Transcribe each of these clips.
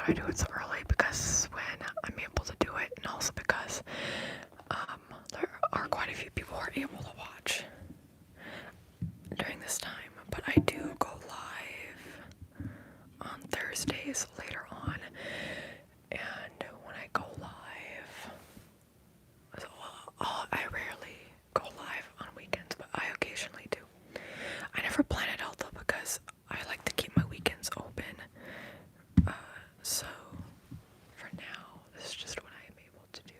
I do it so early because when I'm able to do it, and also because there are quite a few people who are able to watch during this time. But I do go live on Thursdays later on, and when I go live, I rarely go live on weekends, but I occasionally do. I never plan it out though because I like to keep my weekends open. So for now, this is just what I am able to do.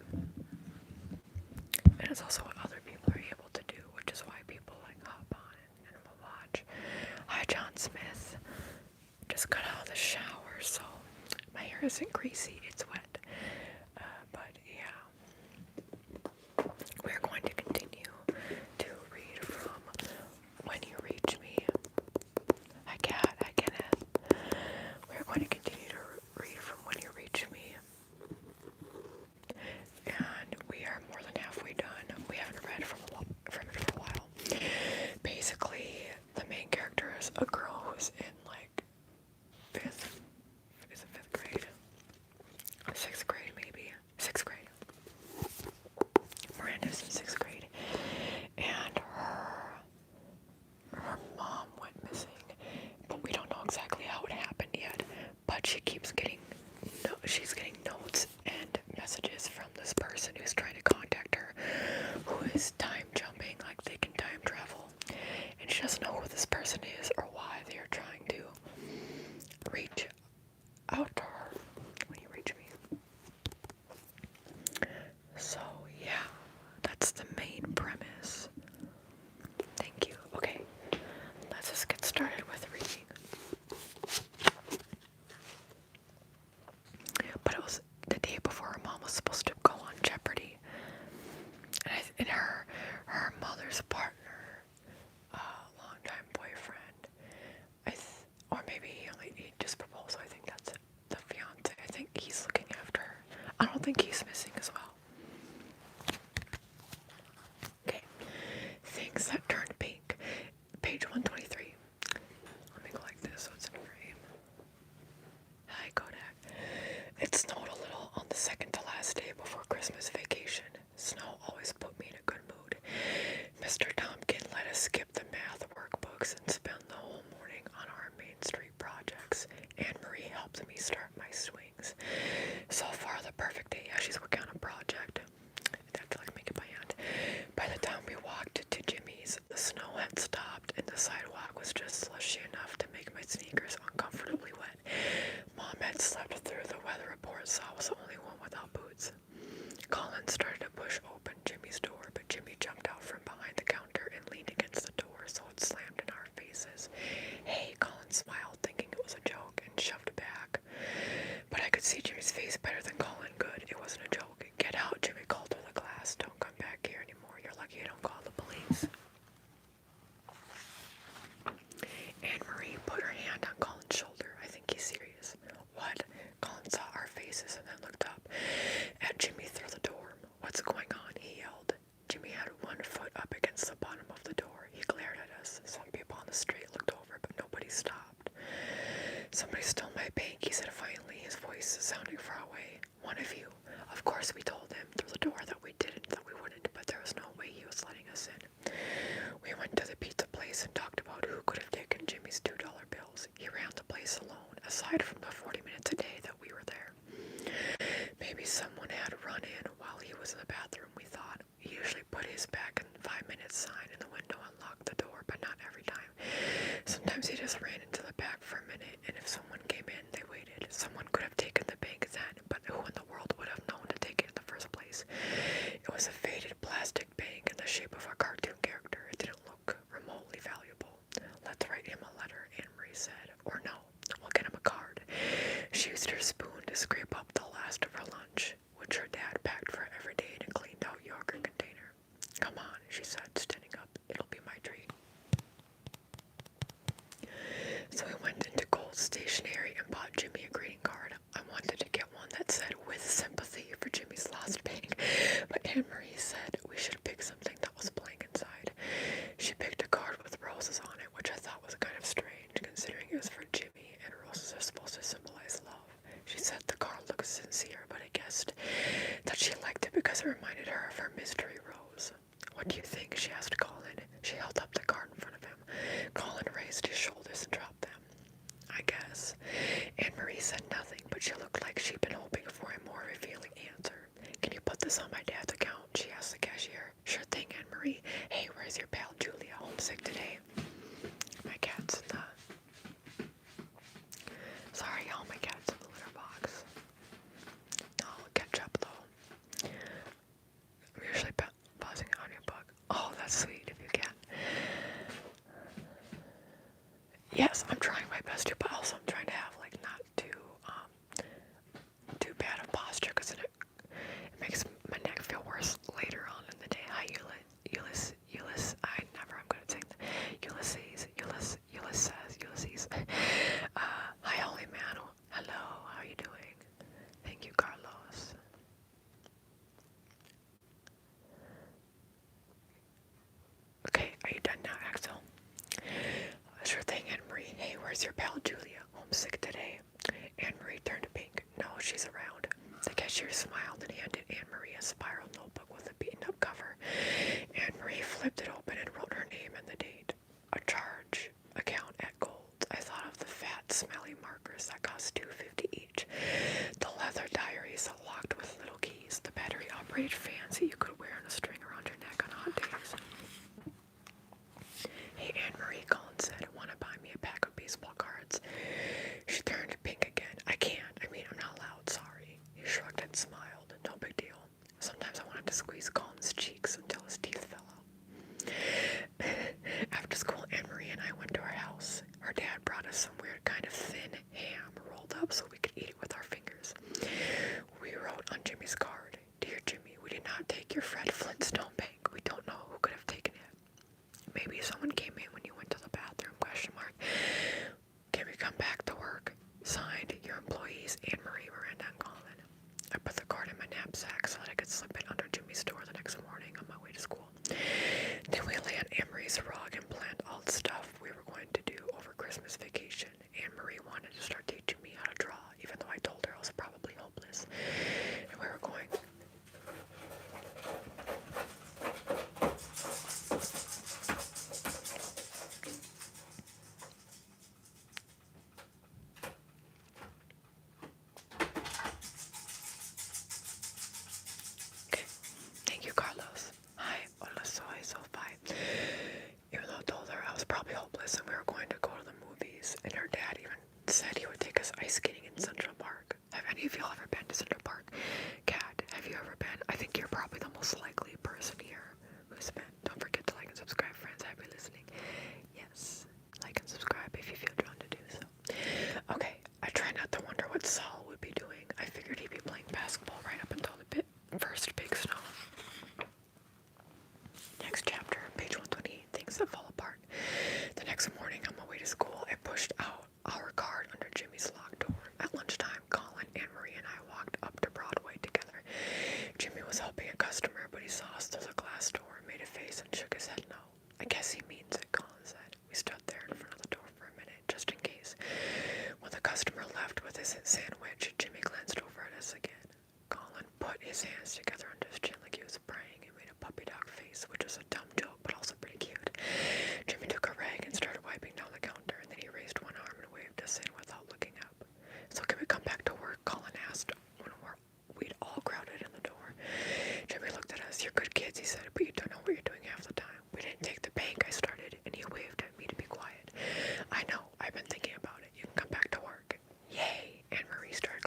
And it's also what other people are able to do, which is why people like hop on and will watch. Hi, John Smith. Just got out of the shower, so my hair isn't greasy, it's wet. But yeah, we're going to continue to read from When You Reach Me. Hi, Kat. Hi, Kenneth. We're going to continue to read from When You Reach Me. And we are more than halfway done. We haven't read from it for a while. Basically, the main character is a girl who's in like fifth grade? Sixth grade, maybe. Sixth grade. Miranda's in sixth grade. And her mom went missing, but we don't know exactly how it happened yet. But she's getting notes and messages from this person who's trying to contact her, who is time jumping, like they can time travel. And she doesn't know who this person is or why they are trying to reach out to her when you reach me. So yeah, that's the main premise. Thank you. Okay, let's just get started with reading. But it was the day before her mom was supposed to go on Jeopardy, and her mother's partner, longtime boyfriend, or maybe he just proposed. I think that's it. The fiance. I think he's looking after her. I don't think he's missing as well. Okay. Things that turned pink. Page 123. Let me go like this so it's in frame. Hi, Kodak. It snowed a little on the second to last day before Christmas vacation. Snow always put me in a good mood. Mr. Tompkin let us skip the math workbooks and spend the whole morning on our Main Street projects. Anne-Marie helped me start my swings. So far, the perfect day. Yeah, she's working on a project. I'd have to make it by hand. By the time we walked to Jimmy's, the snow had stopped and the sidewalk was just slushy enough to make my sneakers uncomfortably wet. Mom had slept through the weather report, so I was the only one without boots. Colin started to push open Jimmy's door, but Jimmy jumped out from behind the counter and leaned against the door, so it slammed in our faces. Hey, Colin smiled, thinking it was a joke, and shoved back. But I could see Jimmy's face better than Colin could. It wasn't a joke. Get out, Jimmy called through the glass. Don't come back here anymore. You're lucky I don't call the police. Anne-Marie put her hand on Colin's shoulder. I think he's serious. What? Colin saw our faces and then looked up at Jimmy through the door. What's going on? He yelled. Jimmy had one foot up against the bottom of the door. He glared at us. Some people on the street looked over, but nobody stopped. Somebody stole my bank, he said finally, his voice sounding far away. One of you. Of course we told him through the door that we didn't, that we wouldn't, but there was no way he was letting us in. We went to the pizza place and talked about who could have taken Jimmy's $2 bills. He ran the place alone, aside from the 40 minutes a day that we were there. Maybe someone had run in while he was in the bathroom, we thought. He usually put his back in 5 minutes sign in the window and locked the door, but not every time. Sometimes he just ran into the back for a minute, and if someone came in, they waited. Someone could have taken the bank then, but who in the world would have known to take it in the first place? It was a faded plastic bank in the shape of a cartoon character. It didn't look remotely valuable. Let's write him a letter, Anne-Marie said. Or no, we'll get him a card. She used her spoon to scrape up the last of her lunch, which her dad packed for her every day in a cleaned out yogurt container. Come on, she said, standing up. It'll be my treat. So we went into Gold Stationery and bought Jimmy a greeting card. I wanted to get one that said, with sympathy for Jimmy's lost bank, but Anne-Marie said we should pick something that was blank inside. She picked a card with roses on it, which I thought was kind of strange, considering it was for Jimmy, and roses are supposed to symbolize love. She said because it reminded her of her mystery rose. What do you think? She asked Colin. She held up the card in front of him. Colin raised his shoulders and dropped them. I guess. Anne-Marie said nothing, but she looked like she'd been hoping for a more revealing answer. Can you put this on my dad's account? She asked the cashier. Sure thing, Anne-Marie. Hey, where's your pal Julia? Homesick today? My cat's in the... Sorry, y'all, my cat's in the litter box. I'll catch up, though. I'm usually pausing an audiobook. Oh, that's sweet, if you can. Yes, I'm trying my best to, but also I'm trying to have, like, not too bad of posture, because it makes my neck feel worse later on in the day. Hi, Ulysses. I'm good at saying that. Ulysses. Hi, Holy Man. Hello, how are you doing? Thank you, Carlos. Okay, are you done now, Axel? Sure thing, Anne-Marie. Hey, where's your pal Julia? Homesick today? Anne-Marie turned pink. No, she's around. The cashier smiled and handed Anne-Marie a spiral notebook with a beaten-up cover. Anne-Marie flipped it open and wrote her name and the date. A charge account at Gold's. I thought of the fat, smelly markers that cost $2.50 each. The leather diaries locked with little keys. The battery-operated fans that you could wear on a string around your neck on hot days. Hey, Anne-Marie, Colin said, want to buy me a pack of baseball cards? She turned pink again. I can't. I'm not allowed. Sorry. He shrugged and smiled. No big deal. Sometimes I wanted to squeeze Colin's cheeks until his teeth fell out. After school, Anne-Marie and I went to our house. Her dad brought us some weird kind of thin ham rolled up so we could eat it with our fingers. We wrote on Jimmy's card, Dear Jimmy, we did not take your Fred Flintstone bank. We don't know who could have taken it. Maybe someone came in when you went to the bathroom, ? Can we come back to work? Signed, your employees, Anne-Marie, Miranda, and Colin. I put the card in my knapsack so that I could slip it under Jimmy's door the next morning on my way to school. Then we lay on Anne-Marie's rug and planned all the stuff we were going to do over Christmas vacation. Anne-Marie wanted to start teaching me how to draw, even though I told her I was probably hopeless. And we were going... Thank you, Carlos. Hi, hola, so bye. Even though I told her I was probably hopeless and we were going to go to the movies, and her dad even said he would take us ice skating in Central Park. Have any of y'all ever been to Central Park? Kat, have you ever been? I think you're probably the most likely person here who's been. Don't forget to like and subscribe, friends. Happy listening. Yes, like and subscribe if you feel drawn to do so. Okay, I try not to wonder what Saul would be doing. I figured he'd be playing basketball right up until the first big snow. Next chapter, page 128, things that fall apart. The next morning on my way to school, I pushed out our card under Jimmy's locked door. At lunchtime, Colin, Anne-Marie, and I walked up to Broadway together. Jimmy was helping a customer, but he saw us through the glass door, made a face, and shook his head no. I guess he means it, Colin said. We stood there in front of the door for a minute, just in case. When the customer left with his sandwich, Jimmy glanced over at us again. Colin put his hands together under his chin like he was praying and made a puppy dog face, which was a dumb joke but also pretty cute. Jimmy took a rag and started wiping down the counter, and then he raised one arm and waved us in without looking up. So can we come back to work? Colin asked when we'd all crowded in the door. Jimmy looked at us. You're good kids, he said, but you don't know what you're doing half the time. We didn't take the bank, I started, and he waved at me to be quiet. I know, I've been thinking about it. You can come back to work. Yay! Anne-Marie started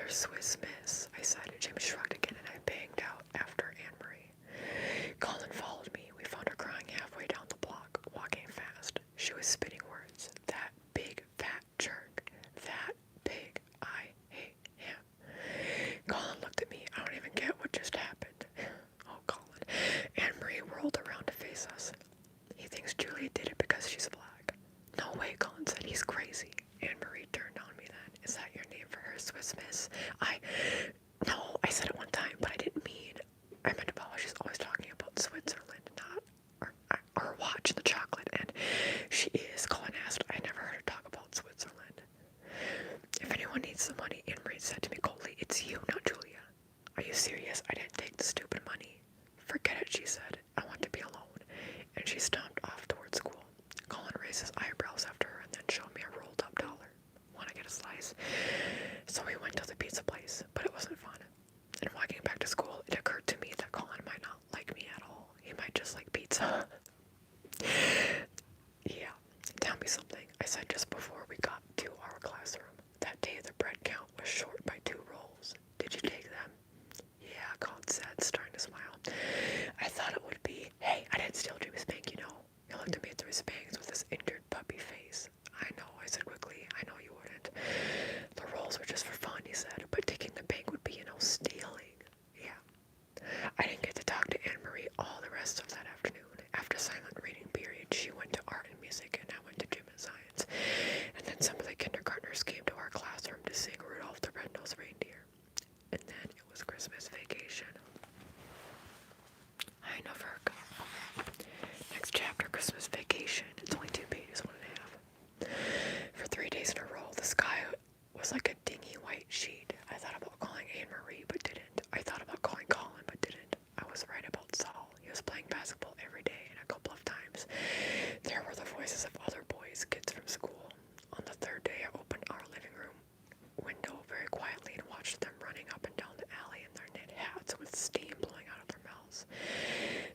her Swiss Miss, I said. Jim shrugged again and I banged out after Anne-Marie. Colin followed me. We found her crying halfway down the block, walking fast. She was spitting words. That big fat jerk. That big. I hate him. Colin looked at me. I don't even get what just happened. Oh, Colin. Anne-Marie whirled around to face us. He thinks Julia did it because she's black. No way, Colin said. He's crazy. Anne-Marie turned on me then. Is that your name for her, Swiss Miss? No, I said it one time, but I didn't mean. I meant about how she's always talking about Switzerland, not or watch the chocolate, and she is, Colin asked. I never heard her talk about Switzerland. If anyone needs the money, Anne-Marie said to me coldly, it's you, not Julia. Are you serious? I didn't take the stupid money. Forget it, she said. I want to be alone. And she stomped off towards school. Colin raised his eyebrows after her and then showed me a rolled up dollar. Want to get a slice? So we went to the pizza place, but it wasn't fun. And walking back to school, it occurred to me that Colin might not like me at all. He might just like pizza. Yeah, tell me something, I said just before we got to our classroom. That day the bread count was short by 2 rolls. Did you take them? Yeah, Colin said, starting to smile. I thought it would be, hey, I didn't steal Jimmy's bank, you know. He looked at me through his bangs with his injured puppy face. I know, I said quickly. I know you wouldn't. The rolls were just for fun, he said, but taking the bank would be, stealing. Yeah. I didn't get to talk to Anne-Marie all the rest of that afternoon. After silent reading period, she went to art and music, and I went to gym and science. And then some of the kindergartners came to our classroom to sing Rudolph the Red-Nosed Reindeer. And then it was Christmas vacation. I never got. Next chapter, Christmas vacation. It's only 2 pages, 1.5. For 3 days in a row, the sky was like a dingy white sheet. I thought about calling Anne-Marie, but didn't. I thought about calling Colin, but didn't. I was right about Saul. He was playing basketball every day, and a couple of times there were the voices of other boys, kids from school. On the 3rd day, I opened our living room window very quietly and watched them running up and down the alley in their knit hats with steam blowing out of their mouths.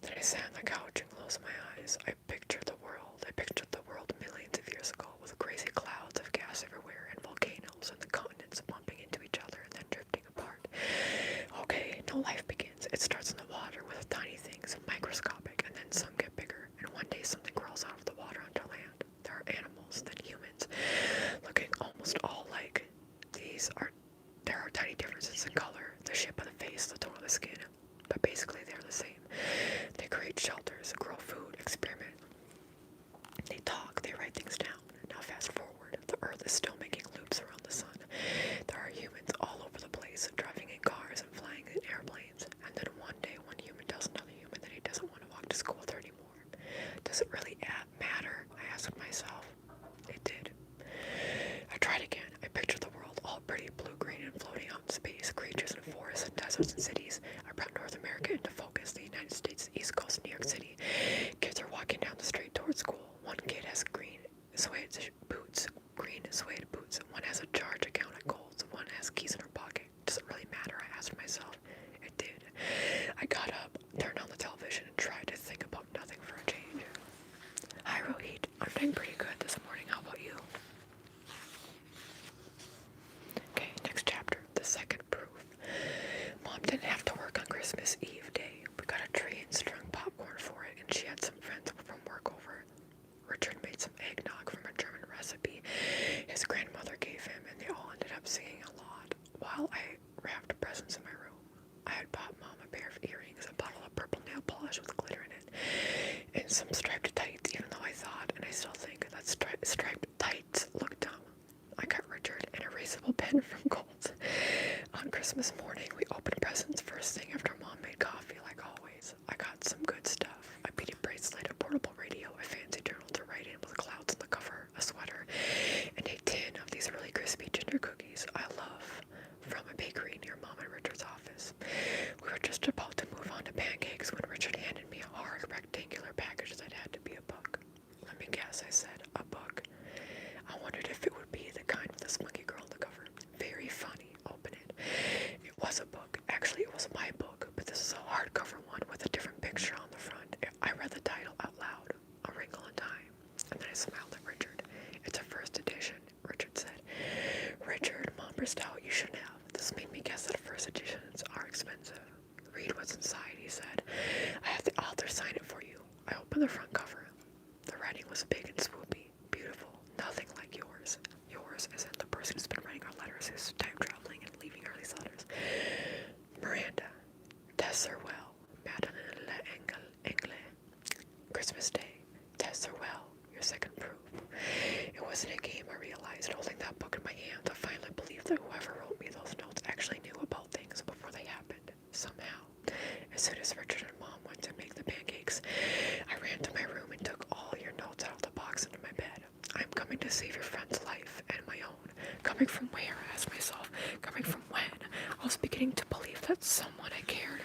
Then I sat on the couch and closed my eyes. I pictured the world. I pictured the world millions of years ago with crazy clouds of gas everywhere and volcanoes and the continents bumping into each other and then drifting apart. Okay, no life begins. It starts in the water with tiny things, microscopic, and then some get bigger. And one day something crawls out of the water onto land. There are animals, then humans, looking almost all like. There are tiny differences in color, the shape of the face, the tone of the skin, but basically they're the same. They create shelters, grow food, experiment. They talk, they write things down. Now fast forward, the earth is still making loops around the sun. There are humans all over the place, driving in cars and flying in airplanes. And then one day, one human tells another human that he doesn't want to walk to school there anymore. Does it really matter? I asked myself. It did. I tried again. I pictured the world all pretty blue-green and floating out in space, creatures and forests and deserts and cities. I brought North America into focus, the United States, the East Coast, New York City. Kids are walking down the street towards school. One kid has green suede boots. One has a charge account at Kohl's. One has keys in her pocket. Does it really matter? I asked myself. It did. I got up, turned on the television, and tried to think about nothing for a change. Hi, Rohit. I'm doing pretty good this morning. How about you? Okay, next chapter. The second proof. Mom didn't have to work on Christmas Eve day. We got a tree and strung popcorn for it, and she had some friends from work over. Richard made some eggnog from a German recipe his grandmother gave him, and they all ended up singing a lot while I wrapped presents in my room. I had bought Mom a pair of earrings, a bottle of purple nail polish with glitter in it, and some striped tights, even though I thought, and I still think, that striped tights look dumb. I got Richard an erasable pen from Kohl's. On Christmas morning, we opened presents first thing after Mom made coffee, like always. I got some good stuff. A beaded bracelet, a portable radio, a fancy journal to write in with clouds on the cover, a sweater, and a tin of these really crispy ginger cookies I love from a bakery near Mom and Richard's office. We were just about to move on to pancakes when Richard handed me a hard rectangular package that had the front cover. The writing was big and swoopy, beautiful, nothing like yours. Yours as in the person who's been writing our letters, who's time traveling and leaving early letters. Miranda, 𝒔𝒆𝒊𝒏𝒈, Madeleine l'Engle, Christmas Day, 𝒔𝒆𝒊𝒏𝒈, your second proof. It wasn't a game, I realized, holding that book in my hand. I finally believed that whoever wrote me those notes actually knew about things before they happened, somehow. As soon as Richard and Mom went to make the pancakes, I ran to my room and took all your notes out of the box into my bed. I'm coming to save your friend's life and my own. Coming from where? I asked myself. Coming from when? I was beginning to believe that someone I cared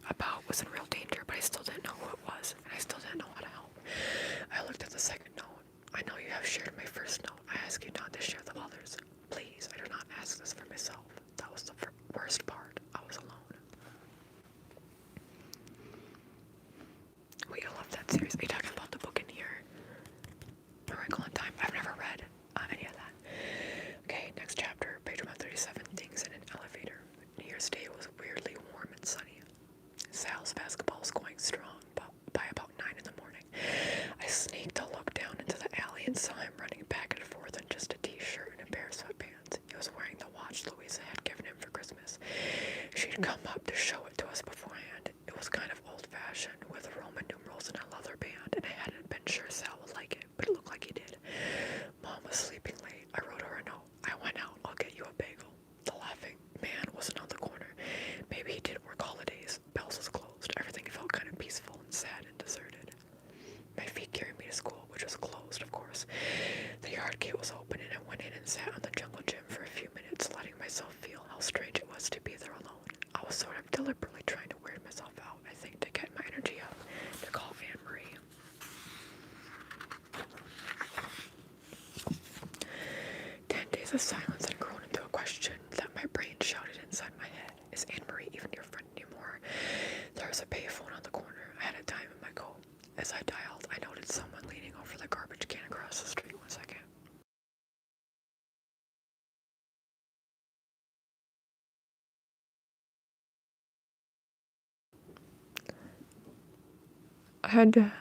about was in real danger, but I still didn't know who it was, and I still didn't know how to help. I looked at the second note. I know you have shared my first note. I ask you not to share the others. Please, I do not ask this for myself. That was the worst part. I was alone. Wait, I love that series. Are you talking about the book in here? A Wrinkle in Time? I've never read any of that. Okay, next chapter, page 137, Things in an Elevator. New Year's Day was weirdly warm and sunny. Sal's basketball was going strong, but by about 9 in the morning, I sneaked to look down into the alley and saw him running back and forth in just a t-shirt and a pair of sweatpants. He was wearing the watch Louisa had given him for Christmas. She'd come up to show it to us beforehand. It was kind of old-fashioned, with Roman numerals and a leather band, and I hadn't been sure Sal would like it, but it looked like he did. Mom was sleeping late. I wrote her a note. I went out. I'll get you a bagel. The laughing man wasn't on the corner. Maybe he didn't work holidays. Bell's was closed. Everything felt kind of peaceful and sad and deserted. My feet carried me to school, which was closed, of course. The yard gate was open, and I went in and sat on the jungle gym for a few minutes, letting myself feel how strange it was to be there alone. I was sort of deliberately trying to weird myself out, I think, to get my energy up, to call Anne-Marie. 10 days of silence had grown into a question that my brain shouted inside my head. Is Anne-Marie even your friend anymore? There was a payphone on the corner. I had a dime in my coat. As I dialed, I noted someone leaning over the garbage can across the street. 1 second. I had to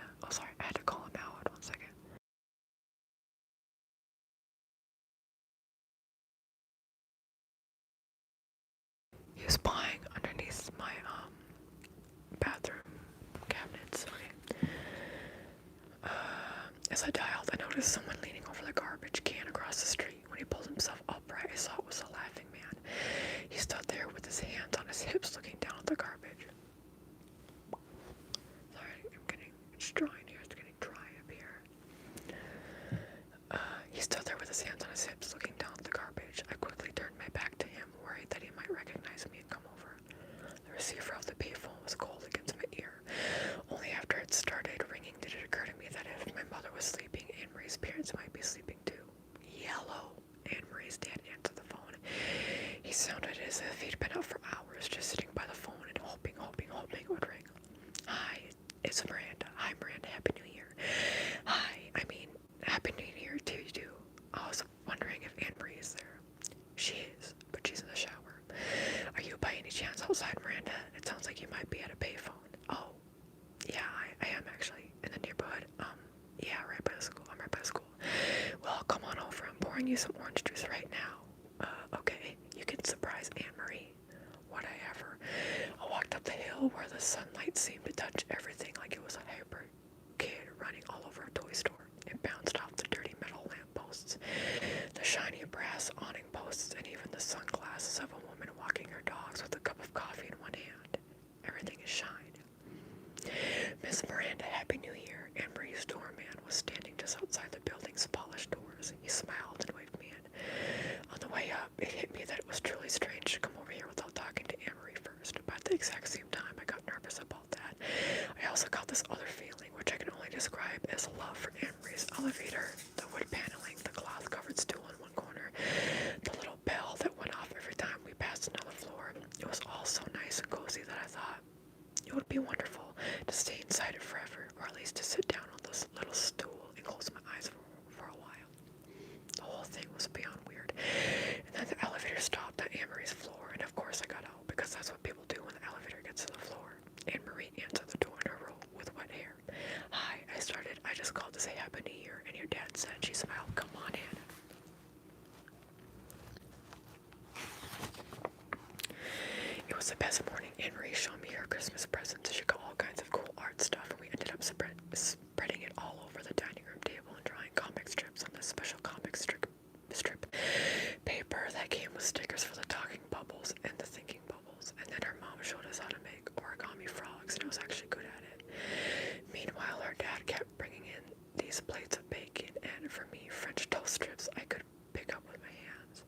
call him out. 1 second. He was spying underneath my bathroom cabinets. Okay. As I dialed, I noticed someone leaning over the garbage can across the street. When he pulled himself upright, I saw it was a laughing man. He stood there with his hands on his hips, looking down at the garbage. Sorry, it's dry in here. It's getting dry up here. He stood there with his hands on his hips, looking down at the garbage. I quickly turned my back to him, worried that he might recognize me and come over. The receiver of the payphone was cold against my ear. Only after it started ringing did it occur to me that if my mother was sleeping, Anne-Marie's parents might be sleeping too. Yellow. Anne-Marie's dad answered the phone. He sounded as if he'd been up for hours, just sitting by the phone and hoping it would ring. Hi, it's Miranda. Hi, Miranda. Happy New Year. Happy New Year to you too. I was wondering if Anne-Marie is there. She is, but she's in the shower. Are you by any chance outside, Miranda? It sounds like you might be at a payphone. Oh, yeah, I am actually in the neighborhood. Yeah, right by the school. I'm right by the school. Well, come on over. I'm pouring you some orange juice right now. Okay. You can surprise Anne-Marie. Would I ever? I walked up the hill where the sunlight seemed to touch everything like it was a hyper kid running all over a toy store. It bounced off the dirty metal lampposts, the shiny brass awning posts, and even the sunglasses of a woman walking her dogs with a cup of coffee in one hand. Everything is shine. Miss Miranda, Happy New Year. Anne-Marie's doorman was standing just outside the building's polished doors. He smiled and waved me in. On the way up, it hit me that it was truly strange to come over here without talking to Anne-Marie first, but at the exact same time, I got nervous about that. I also got this other feeling, which I can only describe as love for Anne-Marie's elevator, the wood paneling, the cloth-covered stool in one corner, the little bell that went off every time we passed another floor. It was all so nice and cozy that I thought it would be wonderful to stay inside it forever, or at least to sit down on this little stool and close my eyes for a while. The whole thing was beyond weird. And then the elevator stopped at Anne-Marie's floor, and of course I got out, because that's what people do when the elevator gets to the floor. Anne-Marie answered the door in her robe with wet hair. Hi, I just called to say Happy New Year, and your dad said," she smiled, "come on in." It was the best morning. Anne-Marie showed me her Christmas presents. She got all kinds of cool art stuff, and we ended up spreading it all over the dining room table and drawing comic strips on this special comic strip paper that came with stickers for the talking bubbles and the thinking bubbles. And then her mom showed us how to make origami frogs, and I was actually good at it. Meanwhile, her dad kept bringing in these plates of bacon, and for me, French toast strips I could pick up with my hands.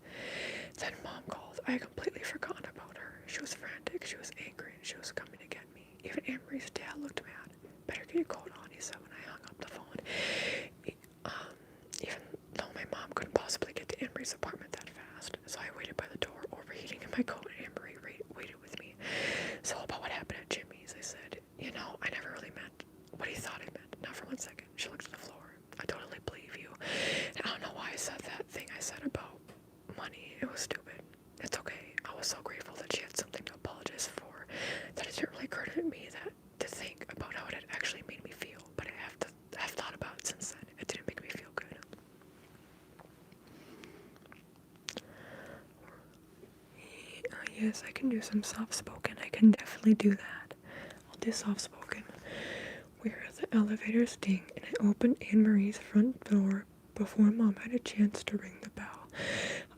Then Mom called. I had completely forgotten about her. She was frantic, she was angry, and she was coming to get me. Even Anne-Marie's dad looked mad. "Better get your coat on," he said when I hung up the phone. Even though my mom couldn't possibly get to Anne-Marie's apartment that fast. So I waited by the door, overheating in my coat, and Anne-Marie waited with me. "So about what happened at Jimmy's," I said. "You know, I never really meant what he thought I meant. Not for 1 second." She looked at the floor. "I totally believe you. And I don't know why I said that thing I said about money. It was stupid. It's okay. I was so grateful that she had something to apologize for, that it didn't really occur to me to think about how it had actually made me feel. But I have thought about it since then. It didn't make me feel good." Yes, I can do some soft-spoken. I can definitely do that. I'll do soft-spoken. We were at the elevator's ding, and I opened Anne-Marie's front door before Mom had a chance to ring the bell.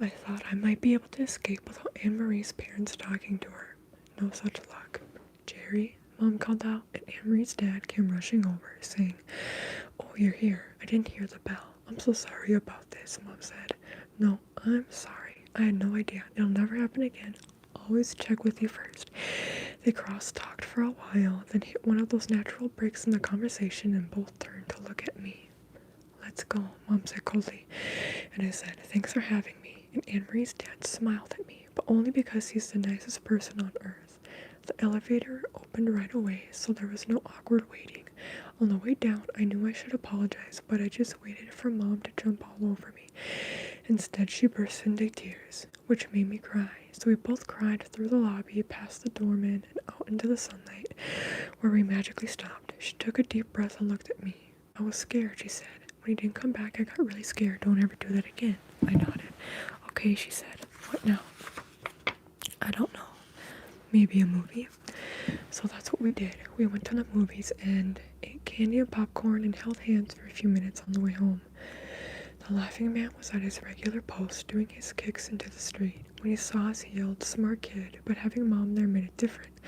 I thought I might be able to escape without Anne-Marie's parents talking to her. No such luck. "Jerry," Mom called out, and Anne-Marie's dad came rushing over, saying, "Oh, you're here. I didn't hear the bell. I'm so sorry about this," Mom said. "No, I'm sorry. I had no idea. It'll never happen again. Always check with you first." They cross-talked for a while, then hit one of those natural breaks in the conversation and both turned to look at me. "Let's go," Mom said coldly, and I said, "Thanks for having me." And Anne-Marie's dad smiled at me, but only because he's the nicest person on earth. The elevator opened right away, so there was no awkward waiting. On the way down, I knew I should apologize, but I just waited for Mom to jump all over me. Instead, she burst into tears, which made me cry. So we both cried through the lobby, past the doorman, and out into the sunlight, where we magically stopped. She took a deep breath and looked at me. "I was scared," she said. "When he didn't come back, I got really scared. Don't ever do that again." I nodded. "Okay," she said. "What now?" "I don't know. Maybe a movie?" So that's what we did. We went to the movies and ate candy and popcorn and held hands for a few minutes on the way home. The laughing man was at his regular post, doing his kicks into the street. When he saw us, he yelled, "Smart kid," but having Mom there made it different,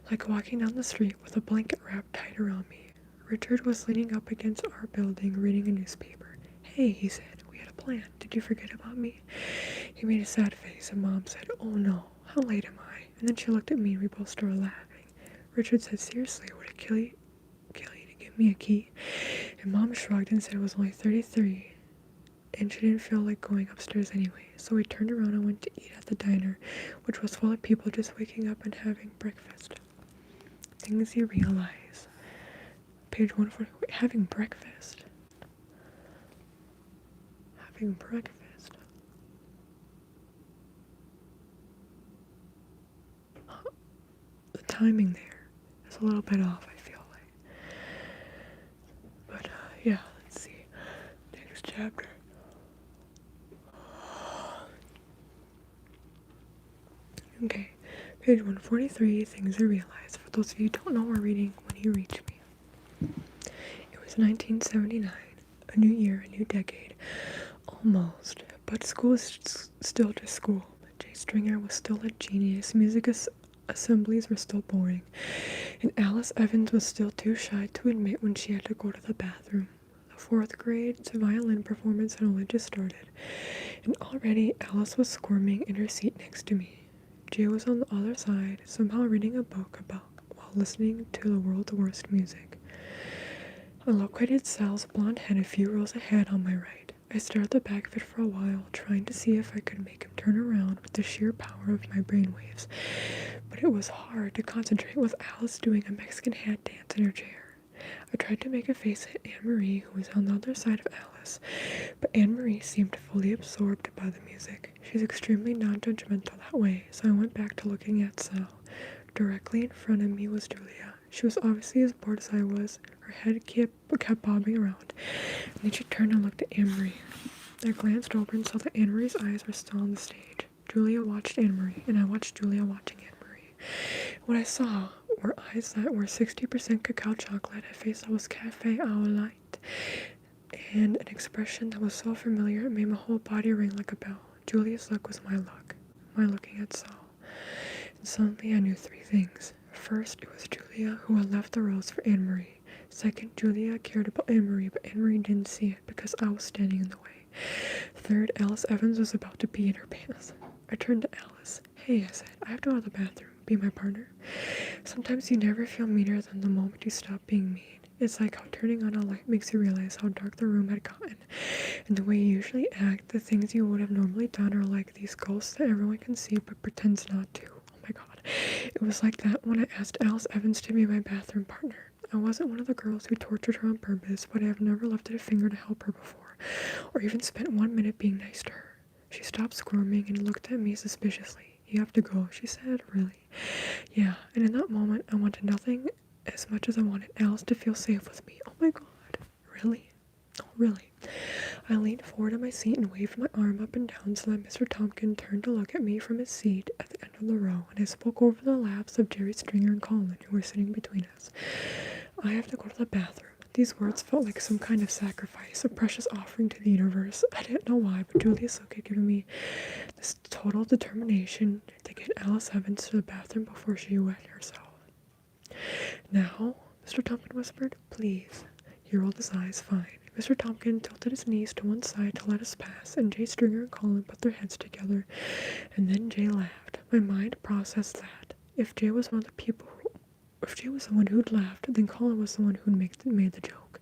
like walking down the street with a blanket wrapped tight around me. Richard was leaning up against our building, reading a newspaper. "Hey," he said, "we had a plan. Did you forget about me?" He made a sad face, and Mom said, "Oh no, how late am I?" And then she looked at me, and we both started laughing. Richard said, "Seriously, would it kill you to give me a key?" And Mom shrugged and said it was only 33. And she didn't feel like going upstairs anyway, so we turned around and went to eat at the diner, which was full of people just waking up and having breakfast. Things you realize. Page 140. Wait, having breakfast. Having breakfast. The timing there is a little bit off, I feel like. But, yeah, let's see. Next chapter. Okay, page 143, things I realized. For those of you who don't know, we're reading When You Reach Me. It was 1979, a new year, a new decade, almost, but school is still just school. Jay Stringer was still a genius, music assemblies were still boring, and Alice Evans was still too shy to admit when she had to go to the bathroom. The 4th grade's violin performance had only just started, and already Alice was squirming in her seat next to me. Jay was on the other side, somehow reading a book while listening to the world's worst music. I located Sal's blonde head a few rows ahead on my right. I stared at the back of it for a while, trying to see if I could make him turn around with the sheer power of my brainwaves. But it was hard to concentrate with Alice doing a Mexican hat dance in her chair. I tried to make a face at Anne-Marie, who was on the other side of Alice, but Anne-Marie seemed fully absorbed by the music. She's extremely non-judgmental that way, so I went back to looking at Sal. Directly in front of me was Julia. She was obviously as bored as I was. Her Her head kept bobbing around. And then she turned and looked at Anne-Marie. I glanced over and saw that Anne-Marie's eyes were still on the stage. Julia watched Anne-Marie, and I watched Julia watching Anne-Marie. What I saw were eyes that were 60% cacao chocolate, a face that was cafe au lait, and an expression that was so familiar it made my whole body ring like a bell. Julia's look was my look, my looking at Saul. And suddenly I knew 3 things. First, it was Julia who had left the rose for Anne-Marie. Second, Julia cared about Anne-Marie, but Anne-Marie didn't see it because I was standing in the way. Third, Alice Evans was about to pee in her pants. I turned to Alice. Hey, I said, I have to go to the bathroom. Be my partner. Sometimes you never feel meaner than the moment you stop being mean. It's like how turning on a light makes you realize how dark the room had gotten. And the way you usually act, the things you would have normally done are like these ghosts that everyone can see but pretends not to. Oh my god. It was like that when I asked Alice Evans to be my bathroom partner. I wasn't one of the girls who tortured her on purpose, but I have never lifted a finger to help her before, or even spent 1 minute being nice to her. She stopped squirming and looked at me suspiciously. You have to go, she said. Really? Yeah, and in that moment, I wanted nothing as much as I wanted Alice to feel safe with me. Oh my god. Really? Oh, really? I leaned forward in my seat and waved my arm up and down so that Mr. Tompkin turned to look at me from his seat at the end of the row, and I spoke over the laps of Jerry Stringer and Colin, who were sitting between us. I have to go to the bathroom. These words felt like some kind of sacrifice, a precious offering to the universe. I didn't know why, but Julia's look had given me this total determination to get Alice Evans to the bathroom before she wet herself. Now, Mr. Tompkin whispered, please. He rolled his eyes. Fine. Mr. Tompkin tilted his knees to one side to let us pass, and Jay Stringer and Colin put their heads together, and then Jay laughed. My mind processed that. If Jay was one who'd laughed, then Colin was the one who'd made the joke.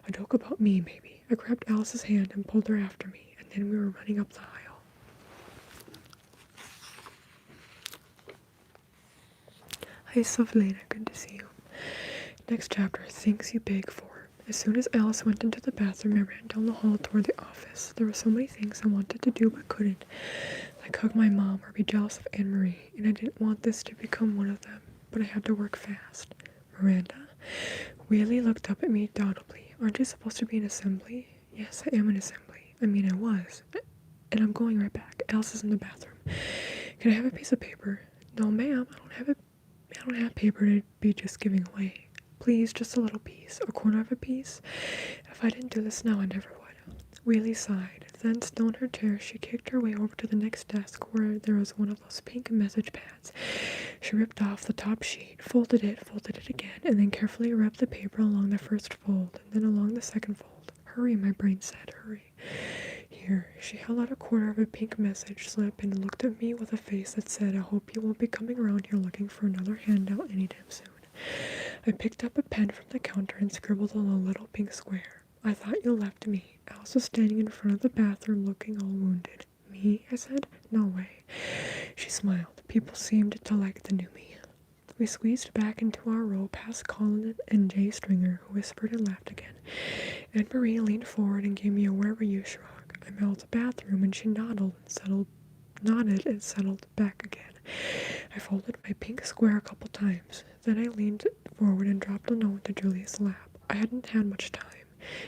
A joke about me, maybe. I grabbed Alice's hand and pulled her after me, and then we were running up the aisle. Hi, Soflena, good to see you. Next chapter, things you beg for. As soon as Alice went into the bathroom, I ran down the hall toward the office. There were so many things I wanted to do but couldn't, like hug my mom or be jealous of Anne-Marie, and I didn't want this to become one of them, but I had to work fast. Miranda? Wheelie looked up at me doubtfully. Aren't you supposed to be in assembly? Yes, I am in assembly. I mean, I was. And I'm going right back. Alice is in the bathroom. Can I have a piece of paper? No, ma'am, I don't have paper to be just giving away. Please, just a little piece, a corner of a piece. If I didn't do this now, I never would. Wheelie sighed. Then, still in her chair, she kicked her way over to the next desk where there was one of those pink message pads. She ripped off the top sheet, folded it again, and then carefully wrapped the paper along the first fold, and then along the second fold. Hurry, my brain said, hurry. Here, she held out a quarter of a pink message slip and looked at me with a face that said, I hope you won't be coming around here looking for another handout anytime soon. I picked up a pen from the counter and scribbled on a little pink square. I thought you left me. Alice was standing in front of the bathroom looking all wounded. Me? I said. No way. She smiled. People seemed to like the new me. We squeezed back into our row past Colin and Jay Stringer, who whispered and laughed again. Anne-Marie leaned forward and gave me a where were you shrug. I mouthed the bathroom and she nodded and settled back again. I folded my pink square a couple times. Then I leaned forward and dropped a note to Julia's lap. I hadn't had much time.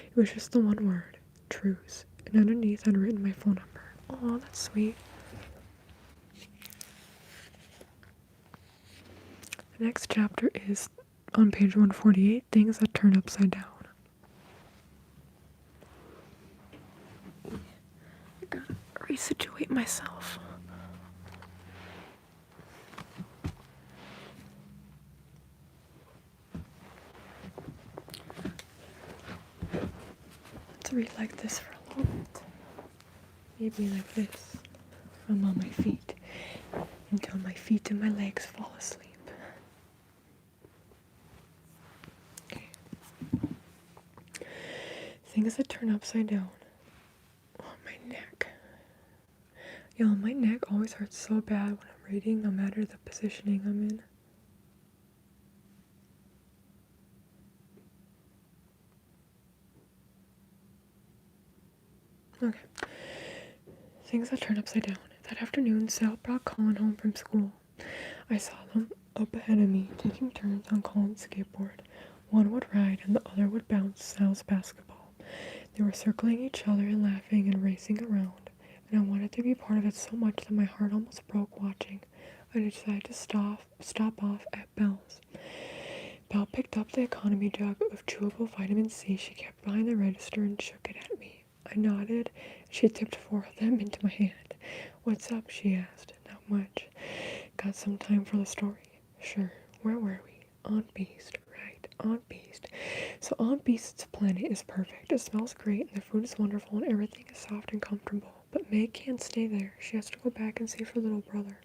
It was just the one word, truce, and underneath I'd written my phone number. Oh, that's sweet. The next chapter is on page 148, things that turn upside down. I gotta resituate myself. Let's read like this for a little bit. Maybe like this. I'm on my feet until my feet and my legs fall asleep. Okay. Things that turn upside down. Oh, my neck. Y'all, my neck always hurts so bad when I'm reading, no matter the positioning I'm in. Okay. Things that turn upside down. That afternoon, Sal brought Colin home from school. I saw them up ahead of me, taking turns on Colin's skateboard. One would ride and the other would bounce Sal's basketball. They were circling each other and laughing and racing around, and I wanted to be part of it so much that my heart almost broke watching. I decided to stop off at Belle's. Belle picked up the economy jug of chewable vitamin C she kept behind the register and shook it at me. I nodded, and she tipped 4 of them into my hand. "What's up?" she asked. "Not much. Got some time for the story?" "Sure. Where were we?" "Aunt Beast." "Right, Aunt Beast. So Aunt Beast's planet is perfect. It smells great, and the food is wonderful, and everything is soft and comfortable. But Meg can't stay there. She has to go back and save her little brother.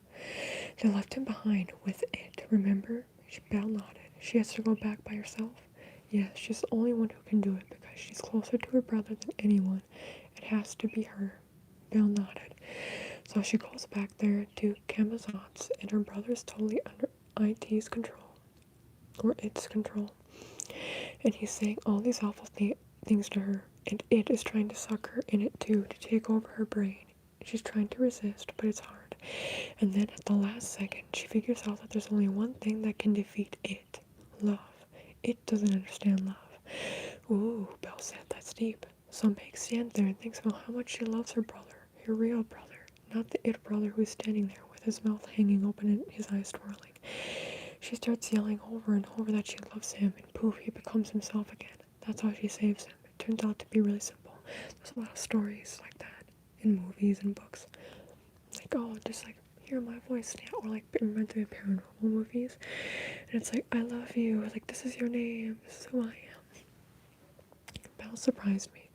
They left him behind with it, remember?" Belle nodded. "She has to go back by herself?" "Yes, she's the only one who can do it because she's closer to her brother than anyone. It has to be her." Belle nodded. "So she goes back there to 𝒂𝒂𝒍𝒂, and her brother's totally under IT's control, or its control. And he's saying all these awful things to her, and it is trying to suck her in it too, to take over her brain. She's trying to resist, but it's hard. And then at the last second, she figures out that there's only one thing that can defeat it. Love. It doesn't understand love." "Ooh," Belle said, "that's deep." So Meg stands there and thinks about how much she loves her brother, her real brother, not the it brother who's standing there with his mouth hanging open and his eyes twirling. She starts yelling over and over that she loves him, and poof, he becomes himself again. That's how she saves him. It turns out to be really simple. There's a lot of stories like that in movies and books. Like, oh, just like hear my voice now, or like meant to be paranormal movies, and it's like, "I love you," like, "This is your name, this is who I am." Belle surprised me.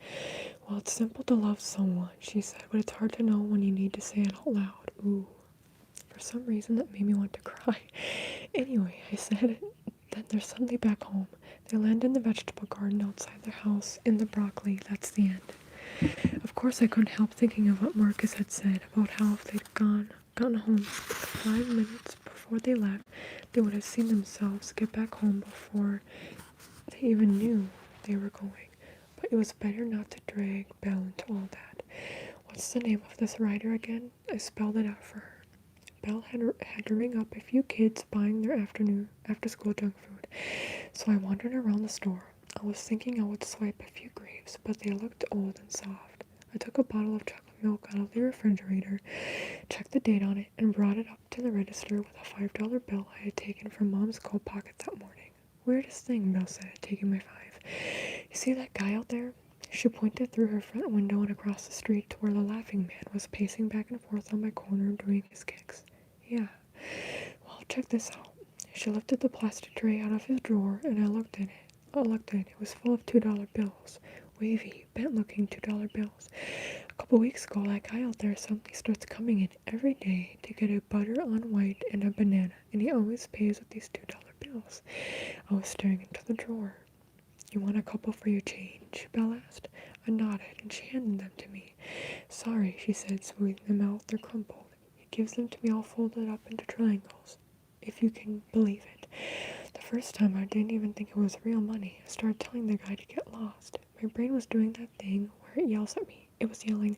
"Well, it's simple to love someone," she said, "but it's hard to know when you need to say it out loud." Ooh. For some reason that made me want to cry. Anyway, I said, then they're suddenly back home. They land in the vegetable garden outside their house, in the broccoli. That's the end. Of course, I couldn't help thinking of what Marcus had said about how if they'd gotten home 5 minutes before they left, they would have seen themselves get back home before they even knew they were going. But it was better not to drag Belle into all that. What's the name of this writer again? I spelled it out for her. Belle had to ring up a few kids buying their after-school junk food, so I wandered around the store. I was thinking I would swipe a few grapes, but they looked old and soft. I took a bottle of chocolate milk out of the refrigerator, checked the date on it, and brought it up to the register with a $5 bill I had taken from Mom's coat pocket that morning. "Weirdest thing," Belle said, taking my $5. "You see that guy out there?" She pointed through her front window and across the street to where the laughing man was pacing back and forth on my corner doing his kicks. "Yeah. Well, check this out." She lifted the plastic tray out of his drawer, and I looked in it. It was full of $2 bills. Wavy, bent-looking $2 bills. A couple weeks ago, that guy out there suddenly starts coming in every day to get a butter on white and a banana, and he always pays with these $2 bills. I was staring into the drawer. "You want a couple for your change?" Belle asked. I nodded, and she handed them to me. "Sorry," she said, smoothing them out. "They're crumpled." Gives them to me all folded up into triangles, if you can believe it. The first time I didn't even think it was real money. I started telling the guy to get lost. My brain was doing that thing where it yells at me. It was yelling,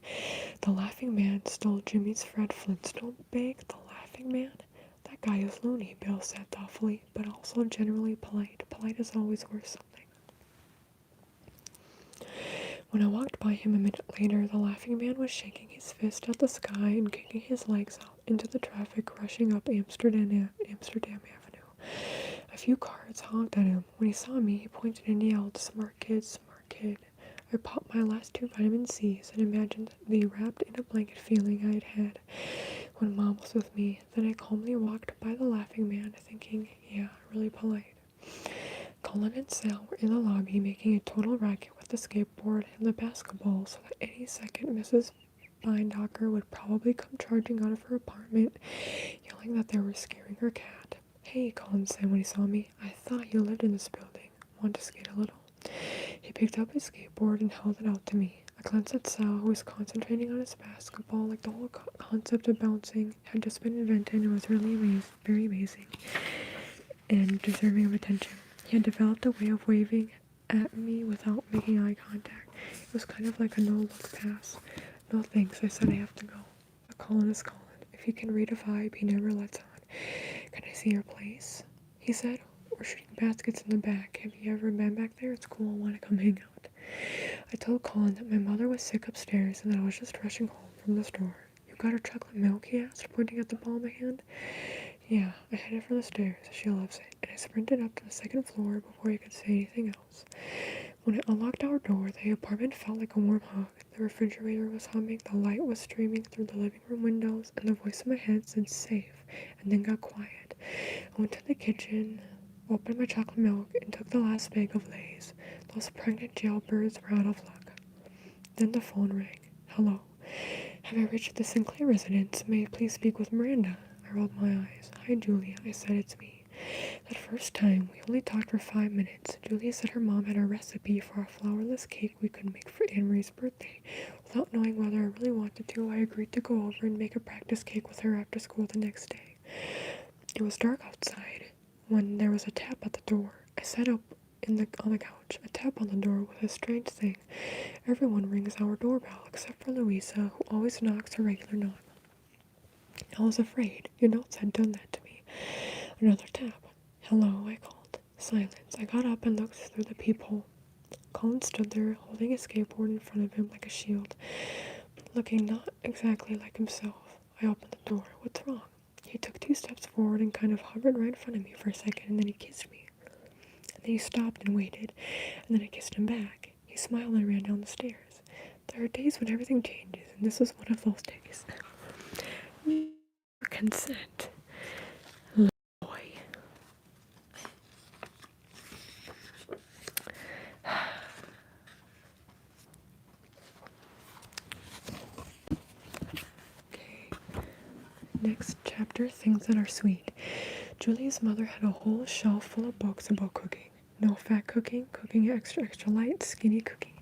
"The laughing man stole Jimmy's Fred Flintstone bag." The laughing man? That guy is loony, Bill said thoughtfully, but also generally polite. Polite is always worth something. When I walked by him a minute later, the laughing man was shaking his fist at the sky and kicking his legs out into the traffic rushing up Amsterdam Avenue. A few cars honked at him. When he saw me, he pointed and yelled, "Smart kid, smart kid." I popped my last 2 vitamin C's and imagined the wrapped in a blanket feeling I had had when Mom was with me. Then I calmly walked by the laughing man, thinking, yeah, really polite. Colin and Sal were in the lobby making a total racket with the skateboard and the basketball, so that any second Mrs. Bindocker would probably come charging out of her apartment, yelling that they were scaring her cat. "Hey," Colin said when he saw me, "I thought you lived in this building. Want to skate a little?" He picked up his skateboard and held it out to me. I glanced at Sal, who was concentrating on his basketball like the whole concept of bouncing had just been invented and was really very amazing and deserving of attention. He had developed a way of waving at me without making eye contact. It was kind of like a no-look pass. "No thanks," I said, "I have to go." But Colin is Colin. If he can read a vibe, he never lets on. "Can I see your place?" he said. We're shooting baskets in the back. Have you ever been back there? It's cool. I want to come hang out. I told Colin that my mother was sick upstairs and that I was just rushing home from the store. You got her chocolate milk? He asked, pointing at the ball in my hand. Yeah, I headed for the stairs. She loves it. And I sprinted up to the second floor before he could say anything else. When I unlocked our door, the apartment felt like a warm hug. The refrigerator was humming, the light was streaming through the living room windows, and the voice in my head said safe, and then got quiet. I went to the kitchen, opened my chocolate milk, and took the last bag of Lay's. Those pregnant jailbirds were out of luck. Then the phone rang. Hello. Have I reached the Sinclair residence? May I please speak with Miranda? I rolled my eyes. Hi, Julia. I said, it's me. That first time, we only talked for 5 minutes. Julia said her mom had a recipe for a flourless cake we could make for 𝒬𝒉𝒆𝒄𝒄 birthday. Without knowing whether I really wanted to, I agreed to go over and make a practice cake with her after school the next day. It was dark outside when there was a tap at the door. I sat up on the couch. A tap on the door was a strange thing. Everyone rings our doorbell except for Louisa, who always knocks a regular knock. I was afraid. Your notes had done that to me. Another tap. Hello, I called. Silence. I got up and looked through the peephole. Colin stood there, holding a skateboard in front of him like a shield, looking not exactly like himself. I opened the door. What's wrong? He took 2 steps forward and kind of hovered right in front of me for a second, and then he kissed me. And then he stopped and waited, and then I kissed him back. He smiled and ran down the stairs. There are days when everything changes, and this was one of those days. Consent. Boy. Okay. Next chapter, things that are sweet. Julie's mother had a whole shelf full of books about cooking. No fat cooking, cooking extra light, skinny cooking.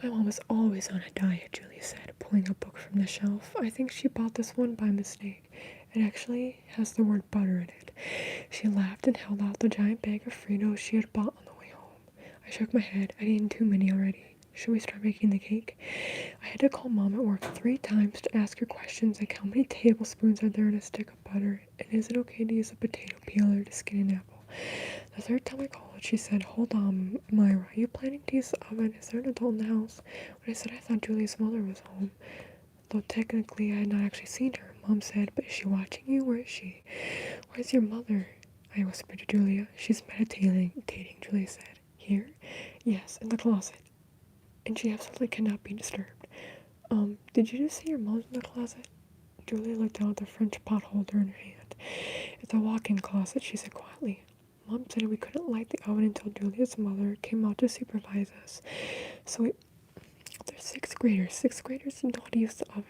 My mom was always on a diet, Julie said, pulling a book from the shelf. I think she bought this one by mistake. It actually has the word butter in it. She laughed and held out the giant bag of Fritos she had bought on the way home. I shook my head. I'd eaten too many already. Should we start making the cake? I had to call Mom at work 3 times to ask her questions like how many tablespoons are there in a stick of butter, and is it okay to use a potato peeler to skin an apple? The 3rd time I called, she said, hold on, Myra, are you planning to use the oven? Is there an adult in the house? When I said I thought Julie's mother was home, though technically I had not actually seen her, Mom said, but is she watching you? Where is she? Where's your mother? I whispered to Julia. She's meditating, Julia said. Here? Yes, in the closet. And she absolutely cannot be disturbed. Did you just say your mom's in the closet? Julia looked down at the French pot holder in her hand. It's a walk-in closet, she said quietly. Mom said we couldn't light the oven until Julia's mother came out to supervise us. So they're 6th graders. 6th graders know how to use the oven,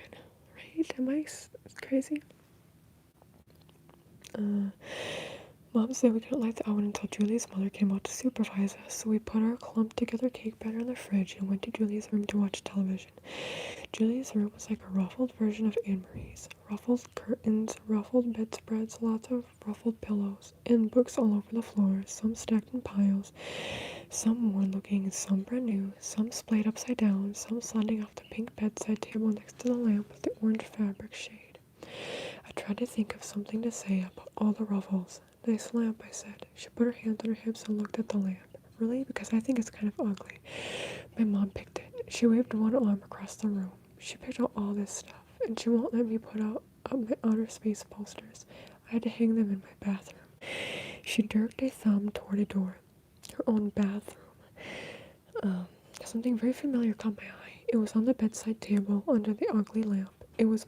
right? Am I crazy? Mom said we couldn't light the oven until Julie's mother came out to supervise us, so we put our clumped-together cake batter in the fridge and went to Julie's room to watch television. Julie's room was like a ruffled version of Anne-Marie's. Ruffled curtains, ruffled bedspreads, lots of ruffled pillows, and books all over the floor, some stacked in piles, some worn-looking, some brand new, some splayed upside down, some sliding off the pink bedside table next to the lamp with the orange fabric shade. I tried to think of something to say about all the ruffles. Nice lamp, I said. She put her hands on her hips and looked at the lamp. Really? Because I think it's kind of ugly. My mom picked it. She waved one arm across the room. She picked out all this stuff, and she won't let me put up my outer space posters. I had to hang them in my bathroom. She jerked a thumb toward a door. Her own bathroom. Something very familiar caught my eye. It was on the bedside table under the ugly lamp. It was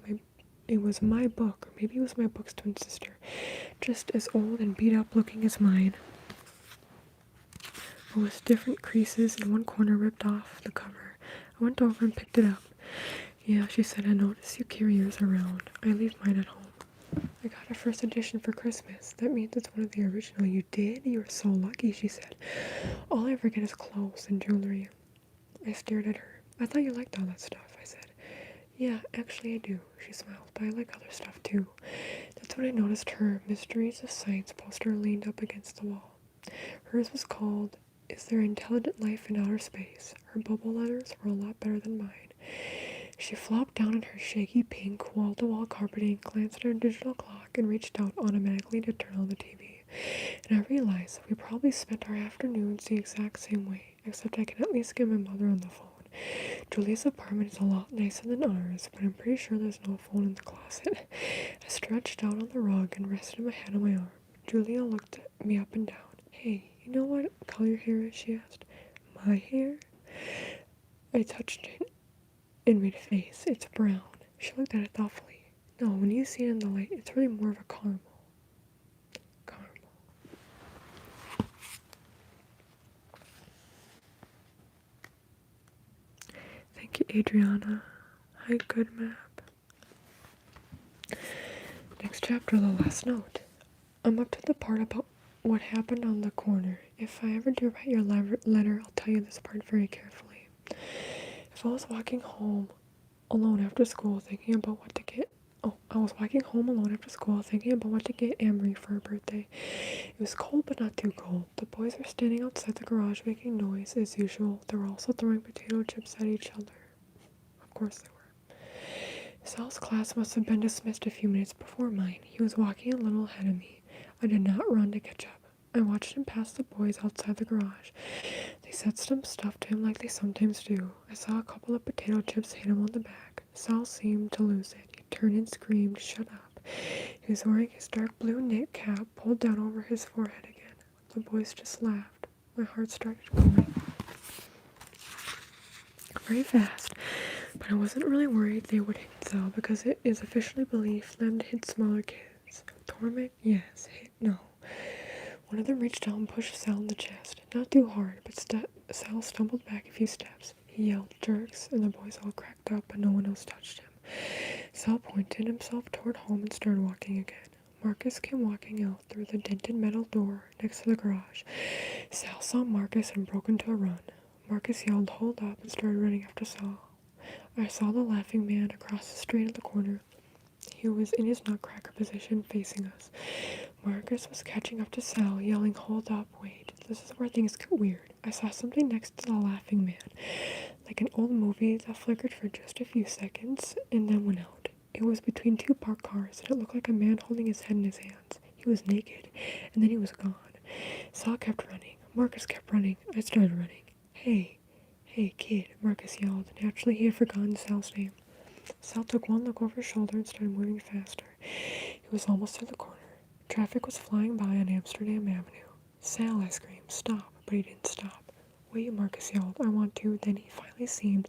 my book, or maybe it was my book's twin sister, just as old and beat up looking as mine, but with different creases and one corner ripped off the cover. I went over and picked it up. Yeah, she said, I noticed you carry yours around. I leave mine at home. I got a first edition for Christmas. That means it's one of the original. You did? You're so lucky, she said. All I ever get is clothes and jewelry. I stared at her. I thought you liked all that stuff, I said. Yeah, actually I do, she smiled, but I like other stuff too. That's when I noticed her Mysteries of Science poster leaned up against the wall. Hers was called, Is There Intelligent Life in Outer Space? Her bubble letters were a lot better than mine. She flopped down in her shaky pink wall-to-wall carpeting, glanced at her digital clock, and reached out automatically to turn on the TV. and I realized we probably spent our afternoons the exact same way, except I can at least get my mother on the phone. Julia's apartment is a lot nicer than ours, but I'm pretty sure there's no phone in the closet. I stretched out on the rug and rested my head on my arm. Julia looked at me up and down. Hey, you know what color your hair is? She asked. My hair? I touched it and made a face. It's brown. She looked at it thoughtfully. No, when you see it in the light, it's really more of a caramel. Thank you, Adriana. Hi, good map. Next chapter, the last note. I'm up to the part about what happened on the corner. If I ever do write your letter, I'll tell you this part very carefully. If I was walking home alone after school thinking about what to get 𝒬𝒑 for her birthday. It was cold but not too cold. The boys were standing outside the garage making noise as usual. They were also throwing potato chips at each other. Of course they were. Sal's class must have been dismissed a few minutes before mine. He was walking a little ahead of me. I did not run to catch up. I watched him pass the boys outside the garage. They said some stuff to him like they sometimes do. I saw a couple of potato chips hit him on the back. Sal seemed to lose it. He turned and screamed, "Shut up." He was wearing his dark blue knit cap pulled down over his forehead again. The boys just laughed. My heart started going very fast, but I wasn't really worried they would hit Sal because it is officially believed them to hit smaller kids. Torment? Yes. Hit? No. One of them reached out and pushed Sal in the chest. Not too hard, but Sal stumbled back a few steps. He yelled, "Jerks," and the boys all cracked up, but no one else touched him. Sal pointed himself toward home and started walking again. Marcus came walking out through the dented metal door next to the garage. Sal saw Marcus and broke into a run. Marcus yelled, "Hold up," and started running after Sal. I saw the laughing man across the street at the corner. He was in his nutcracker position facing us. Marcus was catching up to Sal, yelling, "Hold up, wait. This is where things get weird." I saw something next to the laughing man, like an old movie that flickered for just a few seconds and then went out. It was between two parked cars, and it looked like a man holding his head in his hands. He was naked, and then he was gone. Sal kept running. Marcus kept running. I started running. Hey, kid," Marcus yelled. Naturally, he had forgotten Sal's name. Sal took one look over his shoulder and started moving faster. He was almost through the corner. Traffic was flying by on Amsterdam Avenue. "Sal," I screamed, "stop," but he didn't stop. "Wait," Marcus yelled, "I want to." Then he finally seemed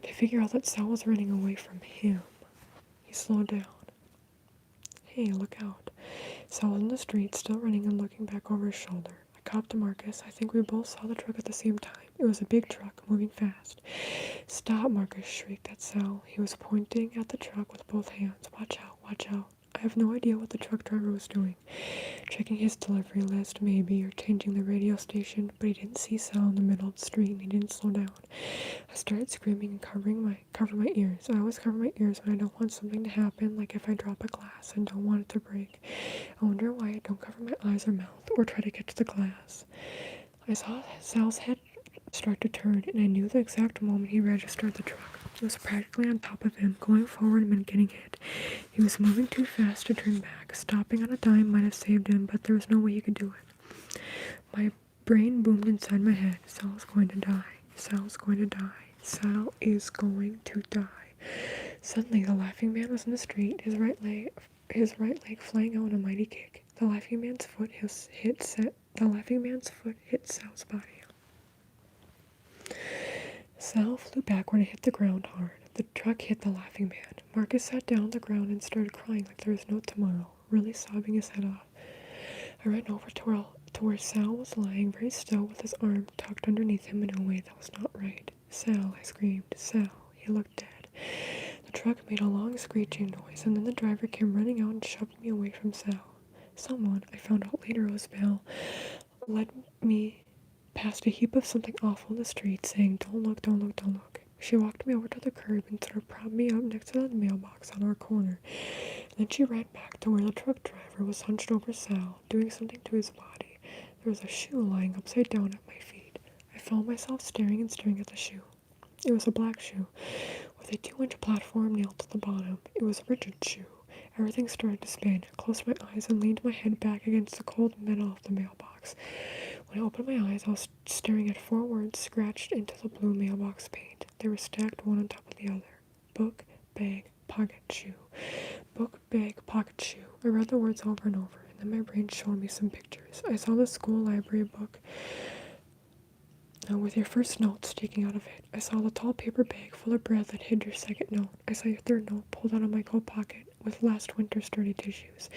to figure out that Sal was running away from him. He slowed down. "Hey, look out." Sal was in the street, still running and looking back over his shoulder. I caught up to Marcus. I think we both saw the truck at the same time. It was a big truck, moving fast. "Stop," Marcus shrieked at Sal. He was pointing at the truck with both hands. "Watch out, watch out." I have no idea what the truck driver was doing. Checking his delivery list, maybe, or changing the radio station, but he didn't see Sal in the middle of the street and he didn't slow down. I started screaming and cover my ears. I always cover my ears when I don't want something to happen, like if I drop a glass and don't want it to break. I wonder why I don't cover my eyes or mouth or try to get to the glass. I saw Sal's head start to turn, and I knew the exact moment he registered the truck. It was practically on top of him, going forward and then getting hit. He was moving too fast to turn back. Stopping on a dime might have saved him, but there was no way he could do it. My brain boomed inside my head. Sal is going to die. Sal is going to die. Sal is going to die. Suddenly, the laughing man was in the street, his right leg flying out in a mighty kick. The laughing man's foot hit Sal's body. Sal flew backward and hit the ground hard. The truck hit the laughing man. Marcus sat down on the ground and started crying like there was no tomorrow, really sobbing his head off. I ran over to where Sal was lying very still with his arm tucked underneath him in a way that was not right. "Sal," I screamed. "Sal." He looked dead. The truck made a long screeching noise, and then the driver came running out and shoved me away from Sal. Someone, I found out later it was Belle, led me past a heap of something awful in the street, saying, "Don't look, don't look, don't look." She walked me over to the curb and sort of propped me up next to the mailbox on our corner. And then she ran back to where the truck driver was hunched over Sal, doing something to his body. There was a shoe lying upside down at my feet. I found myself staring at the shoe. It was a black shoe, with a 2-inch platform nailed to the bottom. It was Richard's shoe. Everything started to spin. I closed my eyes and leaned my head back against the cold metal of the mailbox. When I opened my eyes, I was staring at 4 words scratched into the blue mailbox paint. They were stacked one on top of the other. Book, bag, pocket, shoe. Book, bag, pocket, shoe. I read the words over and over, and then my brain showed me some pictures. I saw the school library book with your first note sticking out of it. I saw the tall paper bag full of bread that hid your second note. I saw your third note pulled out of my coat pocket with last winter's dirty tissues.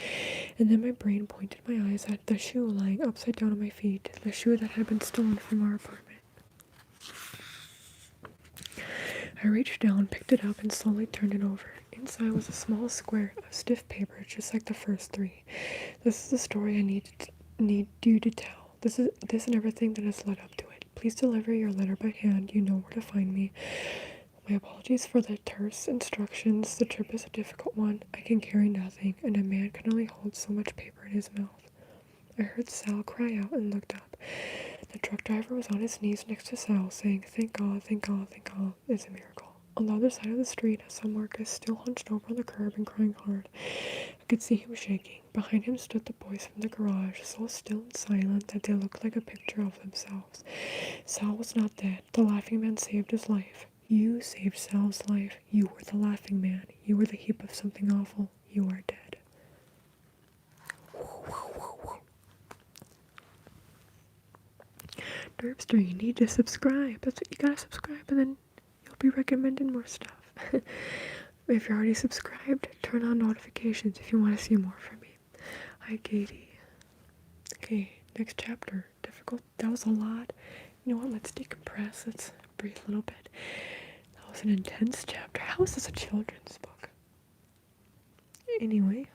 And then my brain pointed my eyes at the shoe lying upside down on my feet, the shoe that had been stolen from our apartment. I reached down, picked it up, and slowly turned it over. Inside was a small square of stiff paper, just like the first 3. This is the story I need you to tell. This and everything that has led up to it. Please deliver your letter by hand. You know where to find me. My apologies for the terse instructions. The trip is a difficult one. I can carry nothing, and a man can only hold so much paper in his mouth. I heard Sal cry out and looked up. The truck driver was on his knees next to Sal, saying, "Thank God, thank God, thank God. It's a miracle." On the other side of the street, I saw Marcus still hunched over on the curb and crying hard. I could see him shaking. Behind him stood the boys from the garage, so still and silent that they looked like a picture of themselves. Sal was not dead. The laughing man saved his life. You saved Sal's life. You were the laughing man. You were the heap of something awful. You are dead. Derpster, you need to subscribe. That's what you gotta subscribe, and then you'll be recommended more stuff. If you're already subscribed, turn on notifications if you want to see more from me. Hi, Katie. Okay, next chapter. Difficult. That was a lot. You know what? Let's decompress. Let's breathe a little bit. That was an intense chapter. How is this a children's book? Anyway.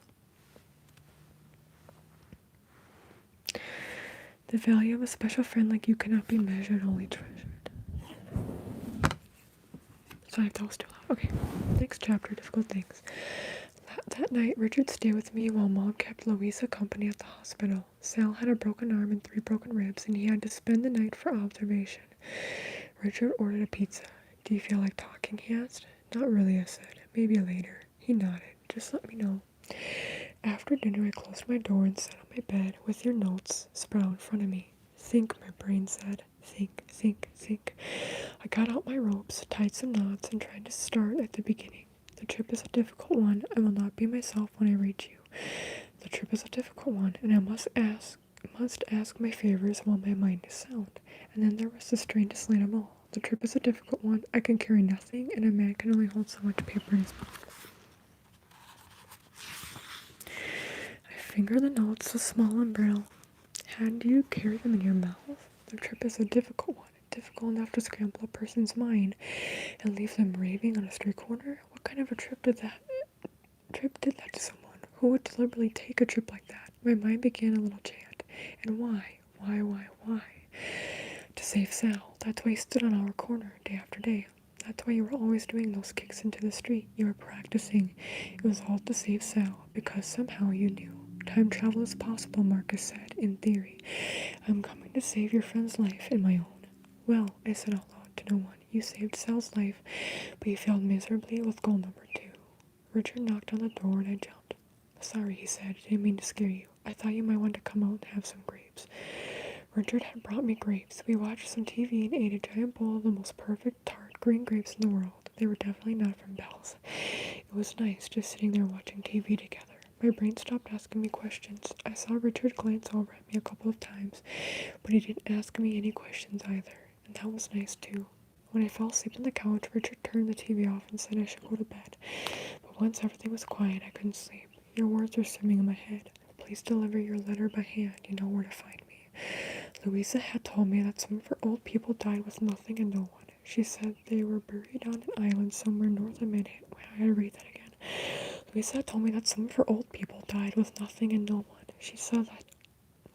The value of a special friend like you cannot be measured, only treasured. Sorry if that was too loud. Okay, next chapter, difficult things. That night, Richard stayed with me while Mom kept Louisa company at the hospital. Sal had a broken arm and 3 broken ribs, and he had to spend the night for observation. Richard ordered a pizza. "Do you feel like talking?" he asked. "Not really," I said. "Maybe later." He nodded. "Just let me know." After dinner, I closed my door and sat on my bed with your notes spread out in front of me. "Think," my brain said. "Think, think, think." I got out my ropes, tied some knots, and tried to start at the beginning. The trip is a difficult one. I will not be myself when I reach you. The trip is a difficult one, and I must ask my favors while my mind is sound. And then there was the strangest line of all. The trip is a difficult one. I can carry nothing, and a man can only hold so much paper in his mouth. I fingered the notes, so small and brittle. How do you carry them in your mouth? The trip is a difficult one. Difficult enough to scramble a person's mind and leave them raving on a street corner. What kind of a trip did that to someone? Who would deliberately take a trip like that? My mind began a little chant. And why? Why? To save Sal. That's why you stood on our corner day after day. That's why you were always doing those kicks into the street. You were practicing. It was all to save Sal, because somehow you knew. Time travel is possible, Marcus said, in theory. I'm coming to save your friend's life and my own. Well, I said out loud to no one. You saved Sal's life, but you failed miserably with goal number 2. Richard knocked on the door and I jumped. Sorry, he said. I didn't mean to scare you. I thought you might want to come out and have some grapes. Richard had brought me grapes. We watched some TV and ate a giant bowl of the most perfect tart green grapes in the world. They were definitely not from Bell's. It was nice just sitting there watching TV together. My brain stopped asking me questions. I saw Richard glance over at me a couple of times, but he didn't ask me any questions either. And that was nice too. When I fell asleep on the couch, Richard turned the TV off and said I should go to bed. But once everything was quiet, I couldn't sleep. Your words were swimming in my head. Please deliver your letter by hand. You know where to find me. Louisa had told me that some of her old people died with nothing and no one. She said they were buried on an island somewhere north of Manhattan. I gotta read that again. Louisa had told me that some of her old people died with nothing and no one. She said that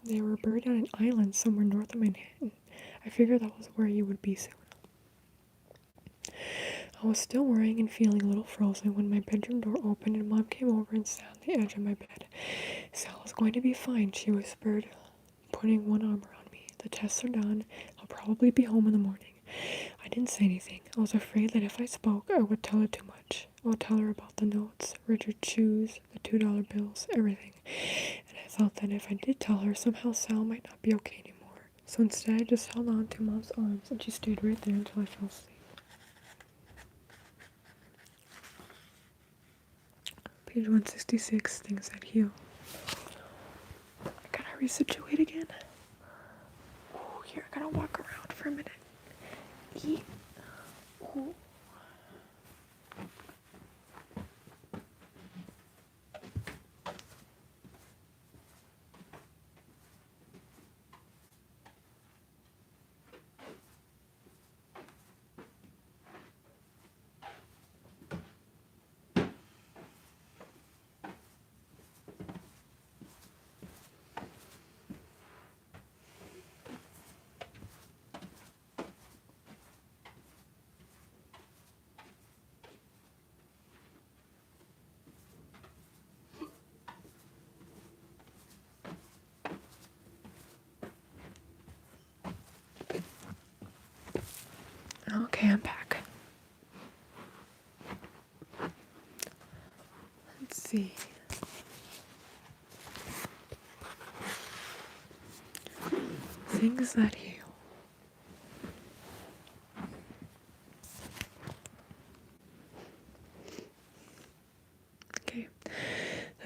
they were buried on an island somewhere north of Manhattan. I figured that was where you would be soon. I was still worrying and feeling a little frozen when my bedroom door opened and Mom came over and sat on the edge of my bed. Sal is going to be fine, she whispered, putting one arm around me. The tests are done. I'll probably be home in the morning. I didn't say anything. I was afraid that if I spoke, I would tell her too much. I would tell her about the notes, Richard's shoes, the $2 bills, everything. And I thought that if I did tell her, somehow Sal might not be okay anymore. So instead, I just held on to Mom's arms, and she stayed right there until I fell asleep. Page 166, things that heal. I gotta resituate again. Ooh, here, I gotta walk around for a minute. Eat. Ooh. Okay, I'm back. Let's see. Things that heal. Okay.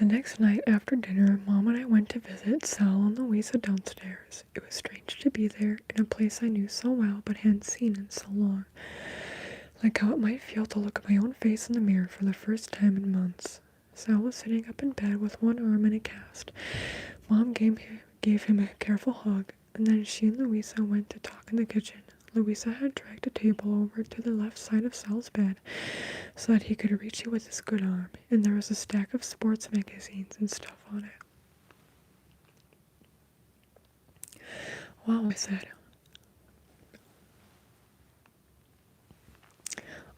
The next night after dinner, Mom and I went to visit Sal and Louisa downstairs. It was strange to be there, in a place I knew so well but hadn't seen in so long. Like how it might feel to look at my own face in the mirror for the first time in months. Sal was sitting up in bed with one arm in a cast. Mom gave him a careful hug, and then she and Louisa went to talk in the kitchen. Louisa had dragged a table over to the left side of Sal's bed so that he could reach it with his good arm, and there was a stack of sports magazines and stuff on it. Wow, I said.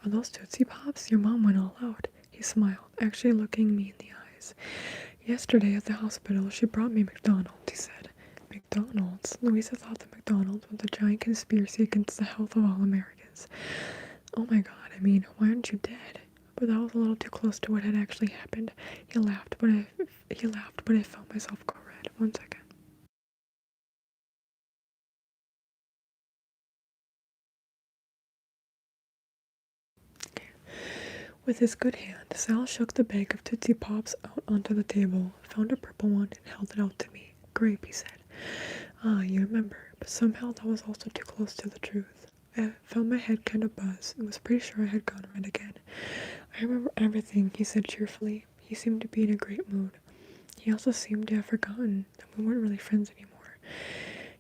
Are those Tootsie Pops? Your mom went all out. He smiled, actually looking me in the eyes. Yesterday at the hospital, she brought me McDonald's, he said. McDonald's? Louisa thought that McDonald's was a giant conspiracy against the health of all Americans. Oh my God, I mean, why aren't you dead? But that was a little too close to what had actually happened. He laughed, but I felt myself go red. 1 second. Okay. With his good hand, Sal shook the bag of Tootsie Pops out onto the table, found a purple one, and held it out to me. Grape, he said. Ah, you remember, but somehow that was also too close to the truth. I felt my head kind of buzz and was pretty sure I had gone red again. I remember everything, he said cheerfully. He seemed to be in a great mood. He also seemed to have forgotten that we weren't really friends anymore.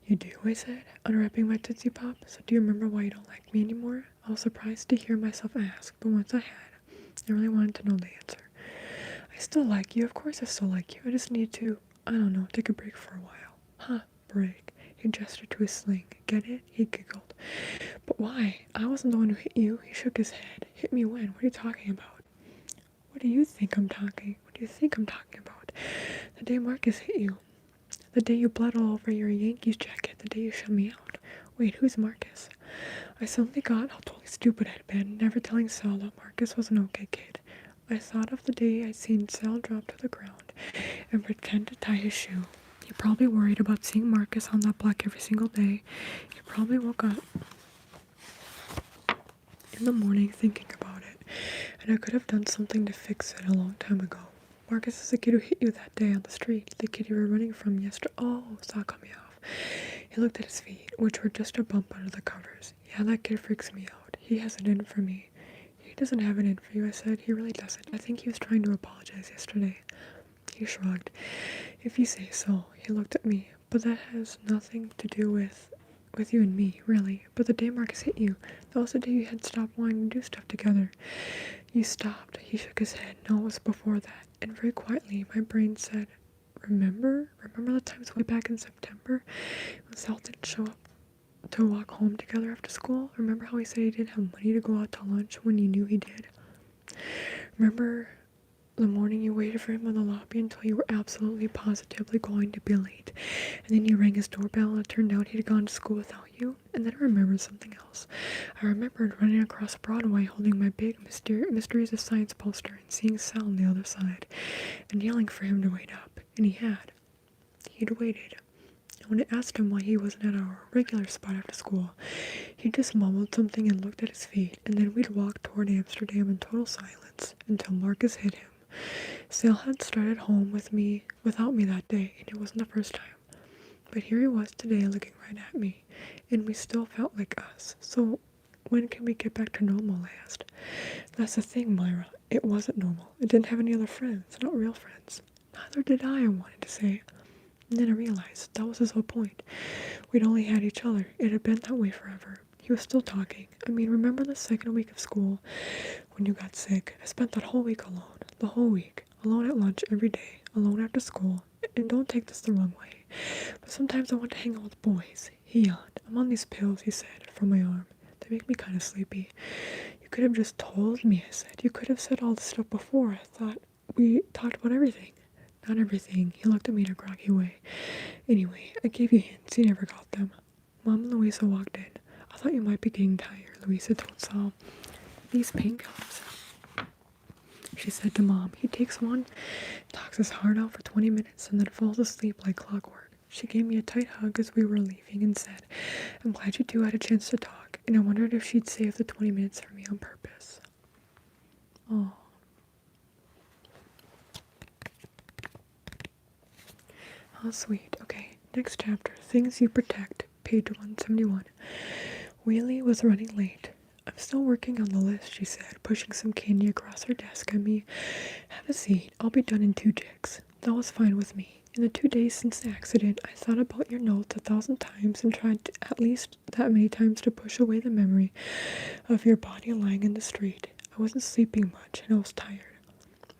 You do, I said, unwrapping my Tootsie Pop. So do you remember why you don't like me anymore? I was surprised to hear myself ask, but once I had, I really wanted to know the answer. I still like you, of course I still like you. I just need to, I don't know, take a break for a while. Huh, break. He gestured to his sling. Get it? He giggled. But why? I wasn't the one who hit you. He shook his head. Hit me when? What are you talking about? What do you think I'm talking about? The day Marcus hit you. The day you bled all over your Yankees jacket. The day you shut me out. Wait, who's Marcus? I suddenly got how totally stupid I had been, never telling Sal that Marcus was an okay kid. I thought of the day I'd seen Sal drop to the ground and pretend to tie his shoe. He probably worried about seeing Marcus on that block every single day. He probably woke up in the morning thinking about it, and I could have done something to fix it a long time ago. Marcus is the kid who hit you that day on the street, the kid you were running from yesterday. Oh, Sal cut me off. He looked at his feet, which were just a bump under the covers. Yeah, that kid freaks me out. He has it in for me. He doesn't have it in for you, I said. He really doesn't. I think he was trying to apologize yesterday. He shrugged. If you say so. He looked at me. But that has nothing to do with you and me, really. But the day Marcus hit you, that was the day you had stopped wanting to do stuff together. You stopped. He shook his head. No, it was before that. And very quietly, my brain said, Remember the times way back in September when Sal didn't show up to walk home together after school? Remember how he said he didn't have money to go out to lunch when you knew he did? Remember The morning you waited for him in the lobby until you were absolutely positively going to be late. And then you rang his doorbell and it turned out he'd gone to school without you. And then I remembered something else. I remembered running across Broadway holding my big Mysteries of Science poster and seeing Sal on the other side and yelling for him to wait up. And he had. He'd waited. And when I asked him why he wasn't at our regular spot after school, he just mumbled something and looked at his feet, and then we'd walk toward Amsterdam in total silence until Marcus hit him. Sal had started home without me that day, and it wasn't the first time. But here he was today looking right at me, and we still felt like us. So when can we get back to normal, I asked. That's the thing, Myra. It wasn't normal. It didn't have any other friends, not real friends. Neither did I wanted to say. And then I realized that was his whole point. We'd only had each other. It had been that way forever. He was still talking. I mean, remember the second week of school when you got sick? I spent that whole week alone. The whole week. Alone at lunch every day. Alone after school. And don't take this the wrong way, but sometimes I want to hang out with boys. He yawned. I'm on these pills, he said, from my arm. They make me kind of sleepy. You could have just told me, I said. You could have said all this stuff before. I thought we talked about everything. Not everything. He looked at me in a groggy way. Anyway, I gave you hints. You never got them. Mom and Louisa walked in. I thought you might be getting tired, Louisa told Sal. These painkillers, she said to Mom. He takes one, talks his heart out for 20 minutes, and then falls asleep like clockwork. She gave me a tight hug as we were leaving and said, I'm glad you two had a chance to talk, and I wondered if she'd save the 20 minutes for me on purpose. Oh. How sweet. Okay, next chapter. Things You Protect, page 171. Wheelie was running late. I'm still working on the list, she said, pushing some candy across her desk at me. Have a seat. I'll be done in 2 jigs. That was fine with me. In the 2 days since the accident, I thought about your notes 1,000 times and tried at least that many times to push away the memory of your body lying in the street. I wasn't sleeping much, and I was tired.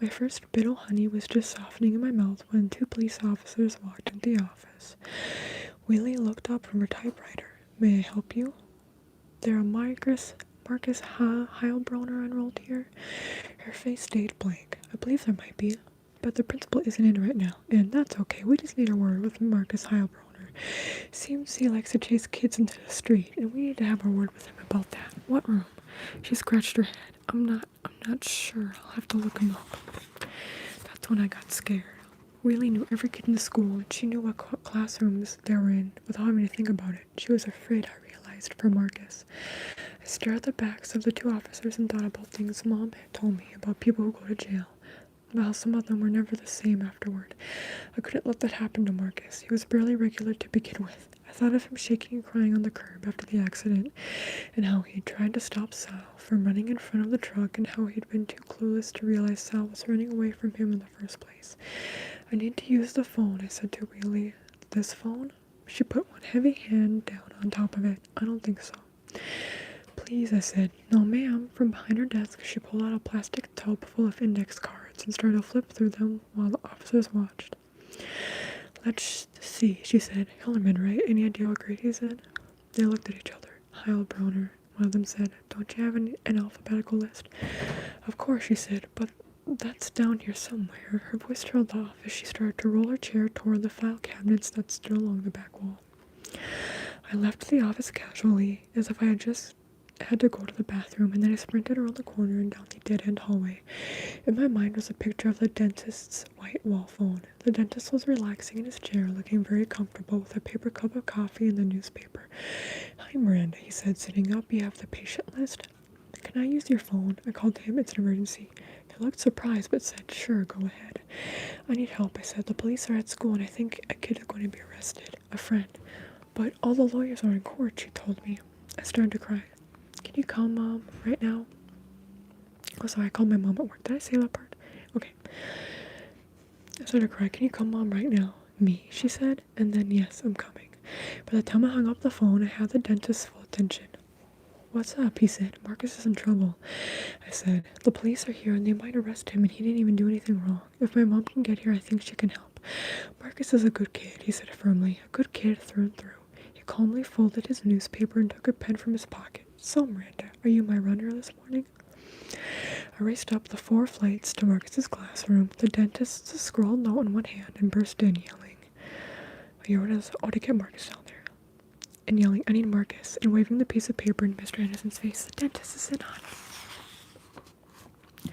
My first bit of honey was just softening in my mouth when 2 police officers walked into the office. Wheelie looked up from her typewriter. May I help you? There are Marcus Heilbronner enrolled here? Her face stayed blank. I believe there might be, but the principal isn't in right now, and that's okay. We just need a word with Marcus Heilbronner. Seems he likes to chase kids into the street, and we need to have a word with him about that. What room? She scratched her head. I'm not sure. I'll have to look him up. That's when I got scared. Wheelie knew every kid in the school, and she knew what classrooms they were in without having to think about it. She was afraid, I realized, for Marcus. I stared at the backs of the 2 officers and thought about things Mom had told me about people who go to jail, about how some of them were never the same afterward. I couldn't let that happen to Marcus. He was barely regular to begin with. I thought of him shaking and crying on the curb after the accident, and how he'd tried to stop Sal from running in front of the truck, and how he'd been too clueless to realize Sal was running away from him in the first place. I need to use the phone, I said to Wheelie. This phone? She put one heavy hand down on top of it. I don't think so. Please, I said. No, ma'am. From behind her desk, she pulled out a plastic tub full of index cards and started to flip through them while the officers watched. Let's see, she said. Hillerman, right? Any idea what grade he's in? They looked at each other. Heilbronner, one of them said. Don't you have an alphabetical list? Of course, she said, but that's down here somewhere. Her voice trailed off as she started to roll her chair toward the file cabinets that stood along the back wall. I left the office casually, as if I had to go to the bathroom, and then I sprinted around the corner and down the dead-end hallway. In my mind was a picture of the dentist's white wall phone. The dentist was relaxing in his chair, looking very comfortable with a paper cup of coffee and the newspaper. Hi, Miranda, he said, sitting up. You have the patient list? Can I use your phone? I called to him. It's an emergency. He looked surprised, but said, sure, go ahead. I need help, I said. The police are at school, and I think a kid is going to be arrested. A friend. But all the lawyers are in court, she told me. I started to cry. Can you call Mom right now? Oh, sorry, I called my mom at work. Did I say that part? Okay. I started to cry. Can you call Mom right now? Me, she said, and then, yes, I'm coming. By the time I hung up the phone, I had the dentist's full attention. What's up? He said. Marcus is in trouble. I said, the police are here and they might arrest him, and he didn't even do anything wrong. If my mom can get here, I think she can help. Marcus is a good kid, he said firmly. A good kid through and through. He calmly folded his newspaper and took a pen from his pocket. So, Miranda, are you my runner this morning? I raced up the 4 flights to Marcus's classroom, the dentist's scrawled note in one hand, and burst in, yelling, "You ought to get Marcus down there," and yelling, "I need Marcus," and waving the piece of paper in Mr. Anderson's face. "The dentist is in on it."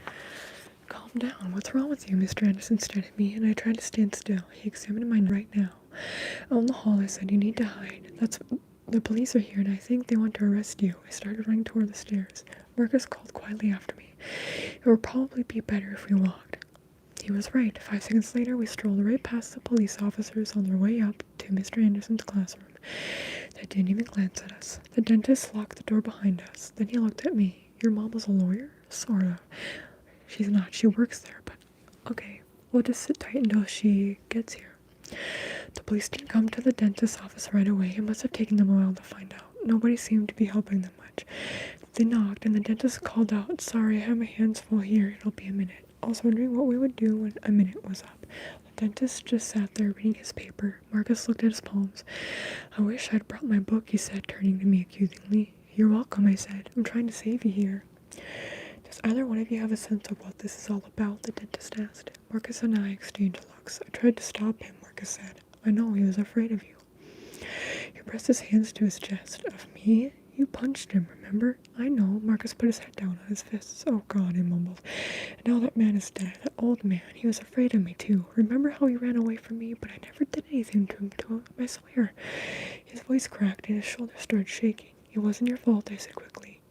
"Calm down. What's wrong with you?" Mr. Anderson stared at me, and I tried to stand still. He examined my right now. Out in the hall, I said, "You need to hide. The police are here, and I think they want to arrest you." I started running toward the stairs. Marcus called quietly after me, "It would probably be better if we walked." He was right. 5 seconds later, we strolled right past the police officers on their way up to Mr. Anderson's classroom. They didn't even glance at us. The dentist locked the door behind us. Then he looked at me. "Your mom was a lawyer?" "Sort of." "She's not. She works there, but okay. We'll just sit tight until she gets here." The police didn't come to the dentist's office right away. It must have taken them a while to find out. Nobody seemed to be helping them much. They knocked, and the dentist called out, "Sorry, I have my hands full here. It'll be a minute." I was wondering what we would do when a minute was up. The dentist just sat there reading his paper. Marcus looked at his palms. "I wish I'd brought my book," he said, turning to me accusingly. "You're welcome," I said. "I'm trying to save you here." "Does either one of you have a sense of what this is all about?" the dentist asked. Marcus and I exchanged looks. "I tried to stop him," Marcus said. "I know, he was afraid of you." He pressed his hands to his chest. "Of me? You punched him, remember?" "I know." Marcus put his head down on his fists. "Oh God," he mumbled. "And now that man is dead. That old man. He was afraid of me too. Remember how he ran away from me? But I never did anything to him, I swear." His voice cracked and his shoulders started shaking. "It wasn't your fault," I said quickly.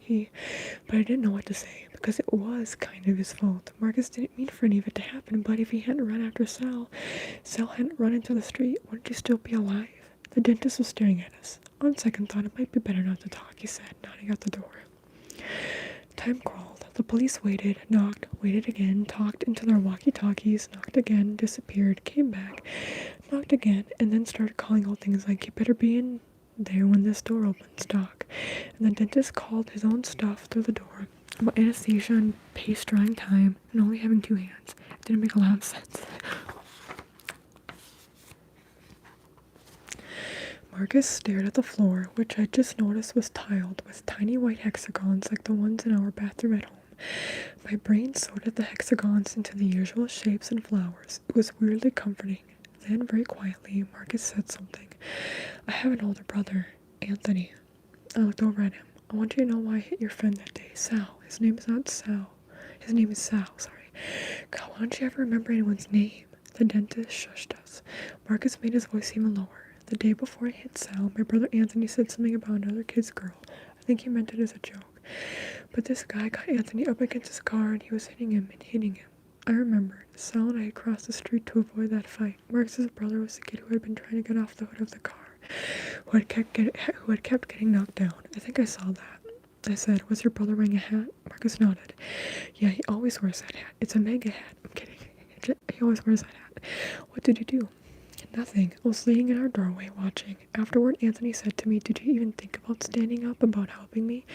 But I didn't know what to say, because it was kind of his fault. Marcus didn't mean for any of it to happen, but if he hadn't run after Sal hadn't run into the street, wouldn't you still be alive? The dentist was staring at us. On second thought, it might be better not to talk, he said, nodding at the door. Time crawled. The police waited, knocked, waited again, talked into their walkie-talkies, knocked again, disappeared, came back, knocked again, and then started calling out things like, "You better be in there when this door opens, Doc." And the dentist called his own stuff through the door about anesthesia and paste drying time and only having 2 hands. It didn't make a lot of sense. Marcus stared at the floor, which I just noticed was tiled with tiny white hexagons like the ones in our bathroom at home. My brain sorted the hexagons into the usual shapes and flowers. It was weirdly comforting. Then, very quietly, Marcus said something. "I have an older brother, Anthony." I looked over at him. "I want you to know why I hit your friend that day. Sal. His name is not Sal. His name is Sal, sorry. God, why don't you ever remember anyone's name?" The dentist shushed us. Marcus made his voice even lower. "The day before I hit Sal, my brother Anthony said something about another kid's girl. I think he meant it as a joke. But this guy got Anthony up against his car and he was hitting him and hitting him. I remembered. Sal and I had crossed the street to avoid that fight. Marcus's brother was the kid who had been trying to get off the hood of the car, who had kept getting knocked down. I think I saw that." I said, "Was your brother wearing a hat?" Marcus nodded. "Yeah, he always wears that hat. It's a mega hat." I'm kidding. He always wears that hat. "What did you do?" "Nothing. I was laying in our doorway watching. Afterward, Anthony said to me, 'Did you even think about standing up, about helping me?'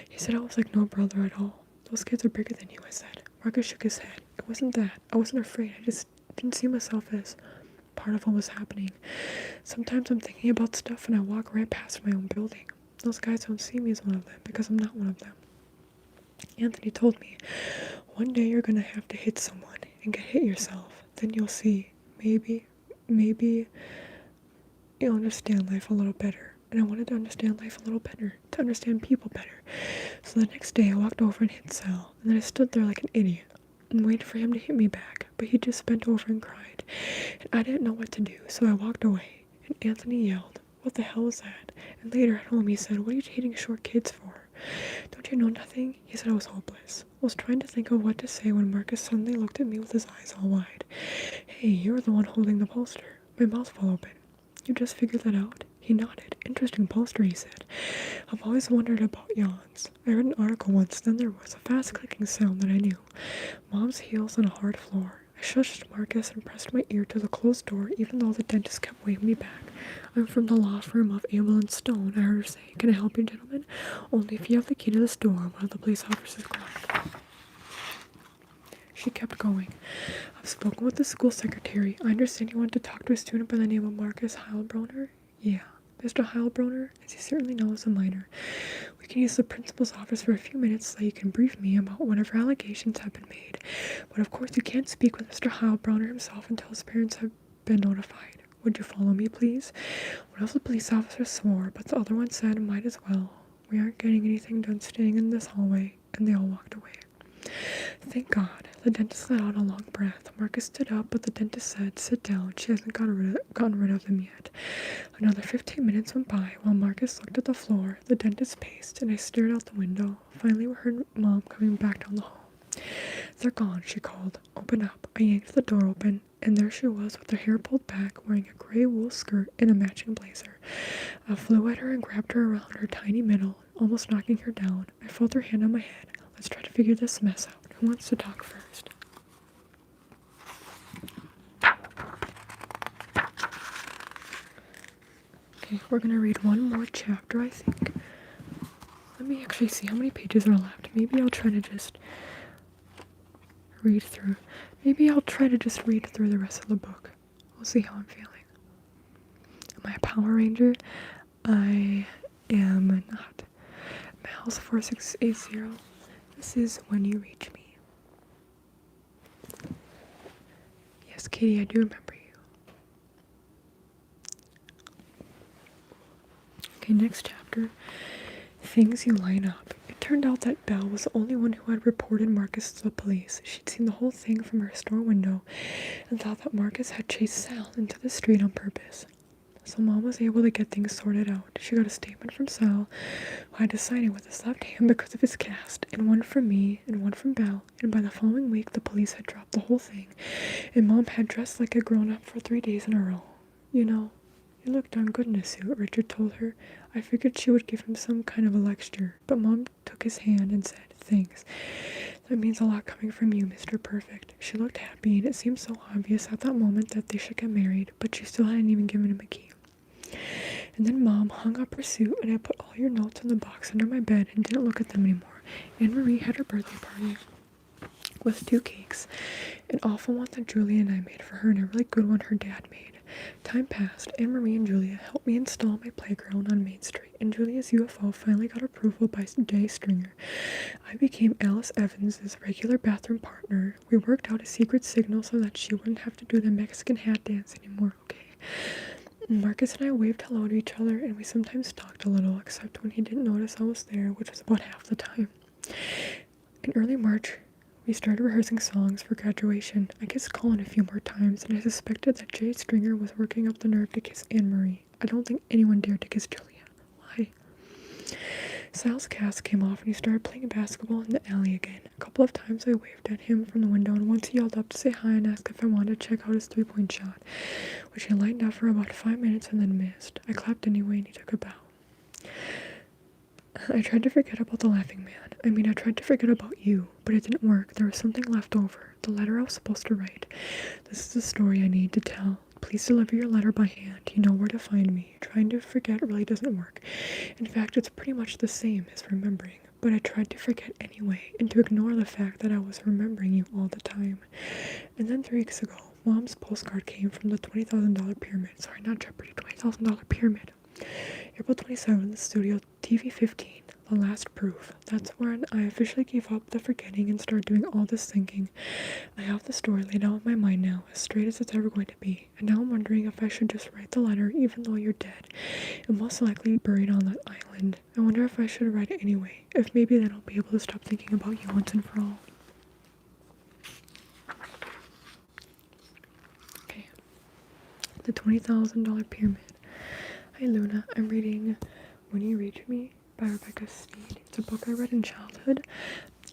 He said I was like no brother at all. 'Those kids are bigger than you,' I said." Marcus shook his head. "It wasn't that. I wasn't afraid. I just didn't see myself as part of what was happening. Sometimes I'm thinking about stuff and I walk right past my own building. Those guys don't see me as one of them because I'm not one of them." Anthony told me, "One day you're going to have to hit someone and get hit yourself. Then you'll see. Maybe you'll understand life a little better." And I wanted to understand life a little better, to understand people better. So the next day I walked over and hit Sal, and then I stood there like an idiot and waited for him to hit me back, but he just bent over and cried, and I didn't know what to do, so I walked away, and Anthony yelled, "What the hell was that?" And later at home he said, "What are you hitting short kids for? Don't you know nothing?" He said I was hopeless. I was trying to think of what to say when Marcus suddenly looked at me with his eyes all wide. "Hey, you're the one holding the poster." My mouth fell open. "You just figured that out?" He nodded. "Interesting poster," he said. "I've always wondered about yawns. I read an article once, then there was a fast clicking sound that I knew. Mom's heels on a hard floor. I shushed Marcus and pressed my ear to the closed door, even though the dentist kept waving me back. "I'm from the law firm of 𝐴𝐵𝐿 & Stone," I heard her say. "Can I help you, gentlemen? Only if you have the key to this door," one of the police officers cried. She kept going. "I've spoken with the school secretary. I understand you want to talk to a student by the name of Marcus Heilbronner?" "Yeah. Mr. Heilbronner, as he certainly knows, a minor. We can use the principal's office for a few minutes so that you can brief me about whatever allegations have been made. But of course you can't speak with Mr. Heilbronner himself until his parents have been notified. Would you follow me, please? One of the police officers swore, but the other one said, might as well. We aren't getting anything done staying in this hallway, and they all walked away. Thank God. The dentist let out a long breath. Marcus stood up, but the dentist said, sit down. She hasn't gotten rid of them yet. Another 15 minutes went by while Marcus looked at the floor. The dentist paced, and I stared out the window. Finally, we heard Mom coming back down the hall. They're gone, she called. Open up. I yanked the door open, and there she was with her hair pulled back, wearing a gray wool skirt and a matching blazer. I flew at her and grabbed her around her tiny middle, almost knocking her down. I felt her hand on my head. Let's try to figure this mess out. Who wants to talk first? Okay, we're gonna read one more chapter, I think. Let me actually see how many pages are left. Maybe I'll try to just read through. Maybe I'll try to just read through the rest of the book. We'll see how I'm feeling. Am I a Power Ranger? I am not. Mouse 4680. This is When You Reach Me. Yes, Katie, I do remember you. Okay, next chapter. Things You Line Up. It turned out that Belle was the only one who had reported Marcus to the police. She'd seen the whole thing from her store window and thought that Marcus had chased Sal into the street on purpose. So Mom was able to get things sorted out. She got a statement from Sal, who had to sign it with his left hand because of his cast, and one from me and one from Belle, and by the following week the police had dropped the whole thing, and Mom had dressed like a grown-up for 3 days in a row. You know, you look darn good in a suit, Richard told her. I figured she would give him some kind of a lecture, but Mom took his hand and said, thanks. That means a lot coming from you, Mr. Perfect. She looked happy, and it seemed so obvious at that moment that they should get married, but she still hadn't even given him a key. And then Mom hung up her suit, and I put all your notes in the box under my bed and didn't look at them anymore. Anne-Marie had her birthday party with 2 cakes, an awful one that Julia and I made for her and a really good one her dad made. Time passed. Anne-Marie and Julia helped me install my playground on Main Street, and Julia's UFO finally got approval by Jay Stringer. I became Alice Evans' regular bathroom partner. We worked out a secret signal so that she wouldn't have to do the Mexican hat dance anymore, okay? Marcus and I waved hello to each other, and we sometimes talked a little, except when he didn't notice I was there, which was about half the time. In early March, we started rehearsing songs for graduation. I kissed Colin a few more times, and I suspected that Jay Stringer was working up the nerve to kiss Anne-Marie. I don't think anyone dared to kiss Julia. Why? Sal's cast came off, and he started playing basketball in the alley again. A couple of times I waved at him from the window, and once he yelled up to say hi and asked if I wanted to check out his 3-point shot, which he lined up for about 5 minutes and then missed. I clapped anyway, and he took a bow. I tried to forget about the laughing man. I tried to forget about you, but it didn't work. There was something left over. The letter I was supposed to write. This is the story I need to tell. Please deliver your letter by hand. You know where to find me. Trying to forget really doesn't work. In fact, it's pretty much the same as remembering. But I tried to forget anyway, and to ignore the fact that I was remembering you all the time. And then 3 weeks ago, Mom's postcard came from the $20,000 pyramid. Sorry, not Jeopardy, $20,000 pyramid. April 27th, Studio TV 15, The Last Proof. That's when I officially gave up the forgetting and started doing all this thinking. I have the story laid out in my mind now, as straight as it's ever going to be, and now I'm wondering if I should just write the letter even though you're dead, and most likely buried on that island. I wonder if I should write it anyway, if maybe then I'll be able to stop thinking about you once and for all. Okay, the $20,000 pyramid. Hi Luna, I'm reading When You Reach Me by Rebecca Steed. It's a book I read in childhood.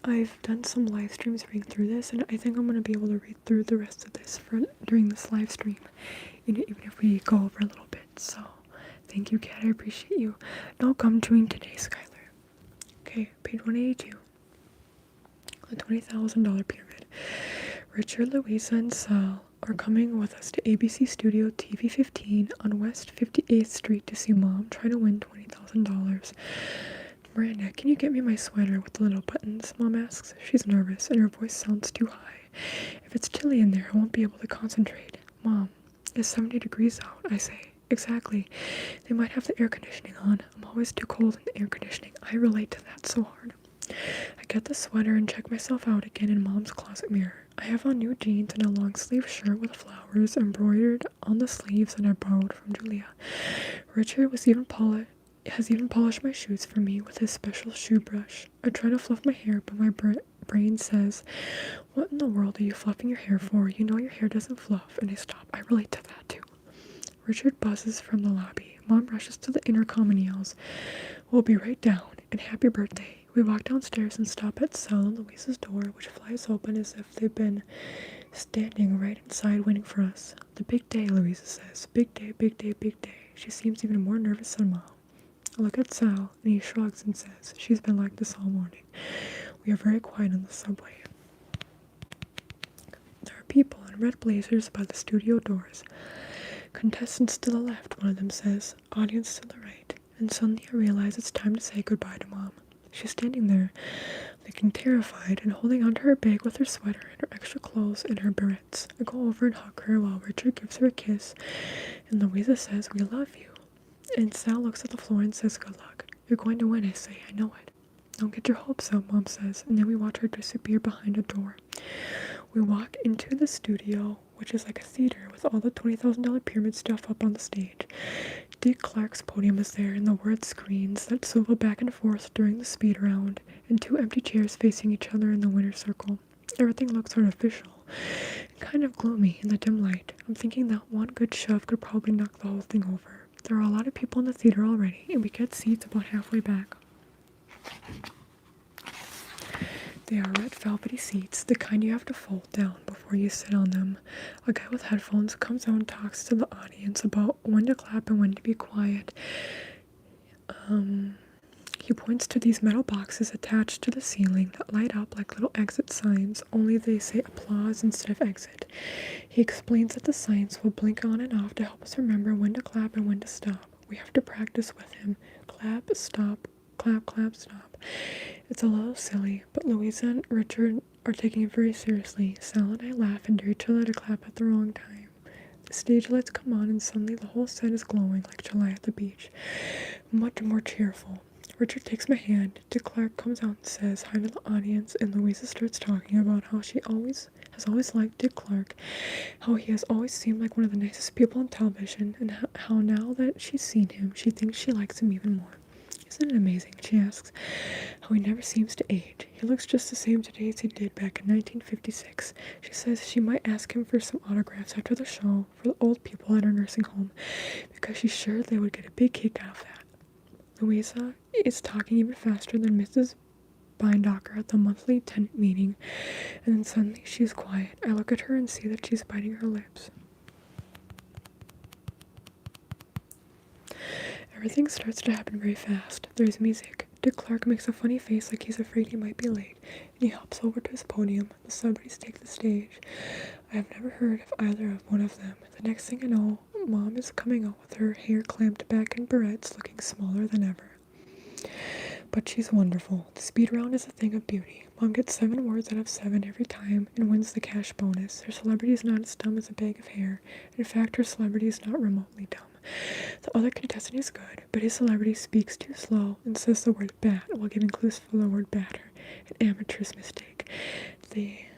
I've done some live streams reading through this, and I think I'm going to be able to read through the rest of this during this live stream, even if we go over a little bit. So, thank you, Kat. I appreciate you. No gum chewing today, Skylar. Okay, page 182. The $20,000 pyramid. Richard, Louisa, and Sal are coming with us to ABC Studio TV 15 on West 58th Street to see Mom try to win $20,000. Miranda, can you get me my sweater with the little buttons? Mom asks. She's nervous, and her voice sounds too high. If it's chilly in there, I won't be able to concentrate. Mom, it's 70 degrees out, I say. Exactly. They might have the air conditioning on. I'm always too cold in the air conditioning. I relate to that so hard. I get the sweater and check myself out again in Mom's closet mirror. I have on new jeans and a long sleeve shirt with flowers embroidered on the sleeves that I borrowed from Julia. Richard has even polished my shoes for me with his special shoe brush. I try to fluff my hair, but my brain says, "What in the world are you fluffing your hair for? You know your hair doesn't fluff." And I stop. I relate to that too. Richard buzzes from the lobby. Mom rushes to the intercom and yells, "We'll be right down, and happy birthday." We walk downstairs and stop at Sal and Louisa's door, which flies open as if they've been standing right inside waiting for us. "The big day," Louisa says. "Big day, big day, big day." She seems even more nervous than Mom. I look at Sal, and he shrugs and says, "She's been like this all morning." We are very quiet on the subway. There are people in red blazers by the studio doors. "Contestants to the left," one of them says. "Audience to the right." And suddenly I realize it's time to say goodbye to Mom. She's standing there, looking terrified and holding onto her bag with her sweater and her extra clothes and her barrettes. I go over and hug her while Richard gives her a kiss, and Louisa says, "We love you." And Sal looks at the floor and says, "Good luck." "You're going to win," I say. "I know it." "Don't get your hopes up," Mom says, and then we watch her disappear behind a door. We walk into the studio, which is like a theater with all the $20,000 pyramid stuff up on the stage. Dick Clark's podium is there, and the word screens that swivel back and forth during the speed round, and 2 empty chairs facing each other in the winner's circle. Everything looks artificial, and kind of gloomy in the dim light. I'm thinking that one good shove could probably knock the whole thing over. There are a lot of people in the theater already, and we get seats about halfway back. They are red velvety seats, the kind you have to fold down before you sit on them. A guy with headphones comes out and talks to the audience about when to clap and when to be quiet. He points to these metal boxes attached to the ceiling that light up like little exit signs, only they say applause instead of exit. He explains that the signs will blink on and off to help us remember when to clap and when to stop. We have to practice with him. Clap, stop, clap, clap, stop. It's a little silly, but Louisa and Richard are taking it very seriously. Sal and I laugh and dare each other to clap at the wrong time. The stage lights come on and suddenly the whole set is glowing like July at the beach. Much more cheerful. Richard takes my hand. Dick Clark comes out and says hi to the audience, and Louisa starts talking about how she has always liked Dick Clark, how he has always seemed like one of the nicest people on television, and how now that she's seen him, she thinks she likes him even more. "Isn't it amazing," she asks, "how he never seems to age? He looks just the same today as he did back in 1956. She says she might ask him for some autographs after the show for the old people at her nursing home, because she's sure they would get a big kick out of that. Louisa is talking even faster than Mrs. Bindocker at the monthly tenant meeting, and then suddenly she's quiet. I look at her and see that she's biting her lips. Everything starts to happen very fast. There's music. Dick Clark makes a funny face like he's afraid he might be late, and he hops over to his podium. The celebrities take the stage. I have never heard of either of one of them. The next thing I know, Mom is coming out with her hair clamped back in barrettes, looking smaller than ever. But she's wonderful. The speed round is a thing of beauty. Mom gets 7 words out of 7 every time and wins the cash bonus. Her celebrity is not as dumb as a bag of hair. In fact, her celebrity is not remotely dumb. The other contestant is good, but his celebrity speaks too slow and says the word bat while giving clues for the word batter. An amateur's mistake. They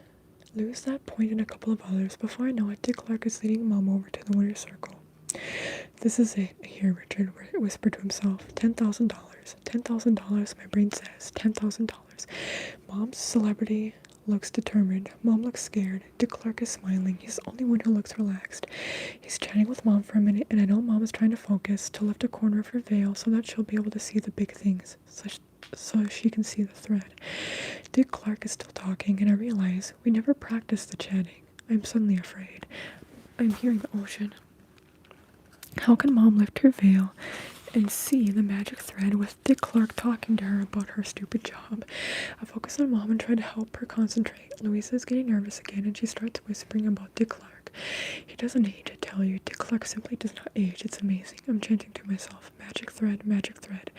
lose that point and a couple of others. Before I know it, Dick Clark is leading Mom over to the winner's circle. "This is it," I hear Richard whisper to himself. $10,000. $10,000, my brain says. $10,000. Mom's celebrity looks determined. Mom looks scared. Dick Clark is smiling. He's the only one who looks relaxed. He's chatting with Mom for a minute, and I know Mom is trying to focus, to lift a corner of her veil so that she'll be able to see the big things, so she can see the thread. Dick Clark is still talking, and I realize we never practiced the chatting. I'm suddenly afraid. I'm hearing the ocean. How can Mom lift her veil and see the magic thread with Dick Clark talking to her about her stupid job? I focus on Mom and try to help her concentrate. Louisa is getting nervous again, and she starts whispering about Dick Clark. He doesn't age, I tell you. Dick Clark simply does not age. It's amazing. I'm chanting to myself, magic thread, magic thread.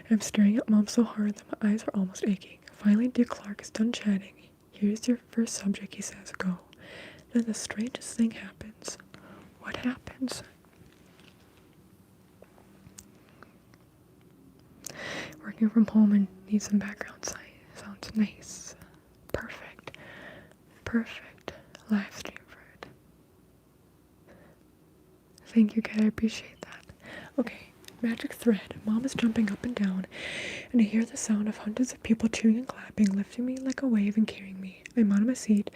And I'm staring at Mom so hard that my eyes are almost aching. Finally, Dick Clark is done chatting. "Here's your first subject," he says. "Go." Then the strangest thing happens. What happens? Working from home and need some background sounds nice. Perfect. Perfect live stream for it. Thank you, Kat. I appreciate that. Okay, magic thread. Mom is jumping up and down, and I hear the sound of hundreds of people cheering and clapping, lifting me like a wave and carrying me. I'm out of my seat.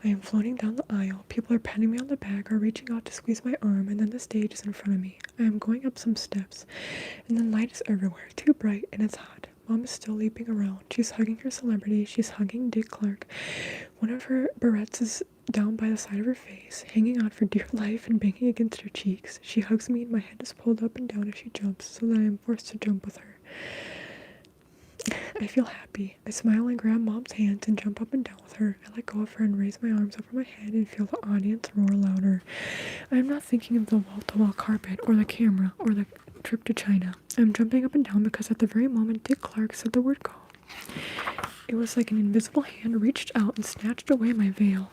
I am floating down the aisle. People are patting me on the back or reaching out to squeeze my arm, and then the stage is in front of me. I am going up some steps, and then light is everywhere, too bright, and it's hot. Mom is still leaping around. She's hugging her celebrity. She's hugging Dick Clark. One of her barrettes is down by the side of her face, hanging on for dear life and banging against her cheeks. She hugs me, and my head is pulled up and down as she jumps, so that I am forced to jump with her. I feel happy. I smile and grab Mom's hands and jump up and down with her. I let go of her and raise my arms over my head and feel the audience roar louder. I am not thinking of the wall-to-wall carpet or the camera or the trip to China. I am jumping up and down because at the very moment Dick Clark said the word go. It was like an invisible hand reached out and snatched away my veil.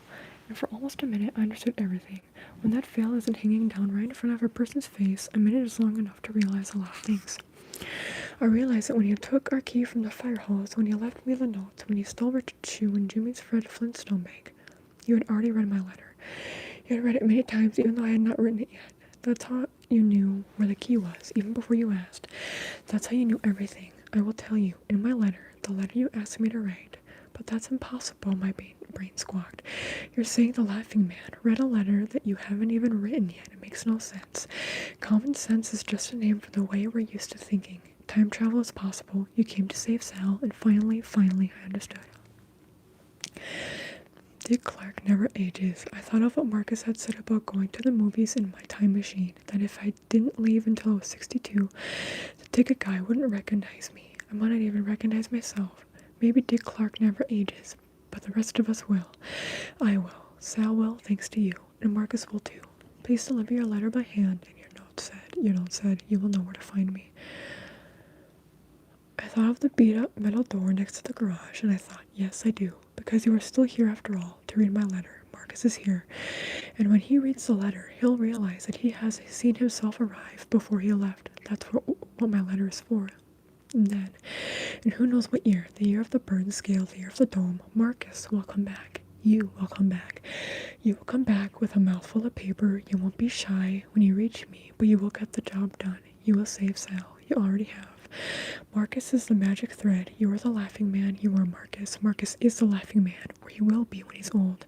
And for almost a minute I understood everything. When that veil isn't hanging down right in front of a person's face, a minute is long enough to realize a lot of things. I realized that when you took our key from the fire hose, when you left me the notes, when you stole Richard's shoe and Jimmy's Fred Flintstone bag, you had already read my letter. You had read it many times, even though I had not written it yet. That's how you knew where the key was, even before you asked. That's how you knew everything. I will tell you, in my letter, the letter you asked me to write. But that's impossible, my brain squawked. You're saying the laughing man read a letter that you haven't even written yet. It makes no sense. Common sense is just a name for the way we're used to thinking. Time travel is possible. You came to save Sal, and finally, I understood. Dick Clark never ages. I thought of what Marcus had said about going to the movies in my time machine, that if I didn't leave until I was 62, the ticket guy wouldn't recognize me. I might not even recognize myself. Maybe Dick Clark never ages, but the rest of us will. I will. Sal will, thanks to you, and Marcus will too. Please deliver your letter by hand, and your note said, you will know where to find me. I thought of the beat-up metal door next to the garage, and I thought, yes, I do, because you are still here after all, to read my letter. Marcus is here, and when he reads the letter, he'll realize that he has seen himself arrive before he left. That's what my letter is for. And then, and who knows what year, the year of the burn scale, the year of the dome, Marcus will come back. You will come back. You will come back with a mouthful of paper. You won't be shy when you reach me, but you will get the job done. You will save Sal. You already have. Marcus is the magic thread. You are the laughing man. You are Marcus. Marcus is the laughing man, or he will be when he's old.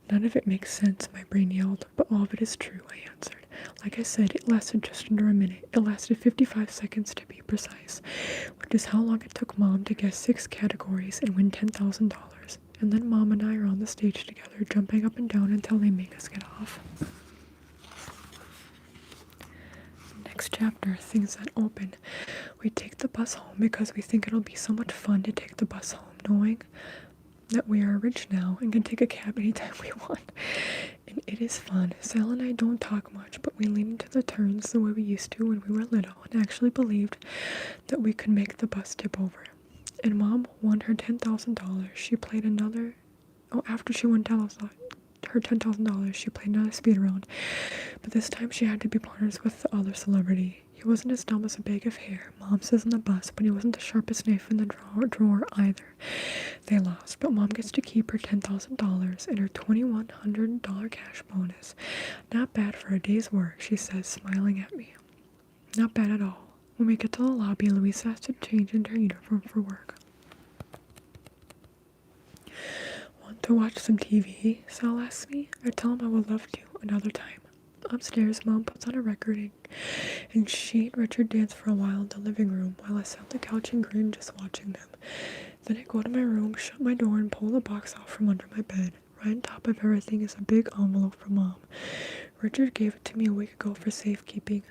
None of it makes sense, my brain yelled, but all of it is true, I answered. Like I said, it lasted just under a minute. It lasted 55 seconds to be precise, which is how long it took Mom to guess 6 categories and win $10,000. And then Mom and I are on the stage together, jumping up and down until they make us get off. Next chapter, things that open. We take the bus home because we think it'll be so much fun to take the bus home, knowing that we are rich now and can take a cab anytime we want. And it is fun. Sal and I don't talk much, but we lean into the turns the way we used to when we were little and actually believed that we could make the bus tip over. And Mom won her $10,000. She played another... Oh, after she won her $10,000, she played another speed round. But this time she had to be partners with the other celebrity. He wasn't as dumb as a bag of hair, Mom says on the bus, but he wasn't the sharpest knife in the drawer either. They lost, but Mom gets to keep her $10,000 and her $2,100 cash bonus. Not bad for a day's work, she says, smiling at me. Not bad at all. When we get to the lobby, Louisa has to change into her uniform for work. Want to watch some TV? Sal asks me. I tell him I would love to, another time. Upstairs, Mom puts on a record, and she and Richard dance for a while in the living room while I sit on the couch and grin just watching them. Then I go to my room, shut my door, and pull the box out from under my bed. Right on top of everything is a big envelope from Mom. Richard gave it to me a week ago for safekeeping,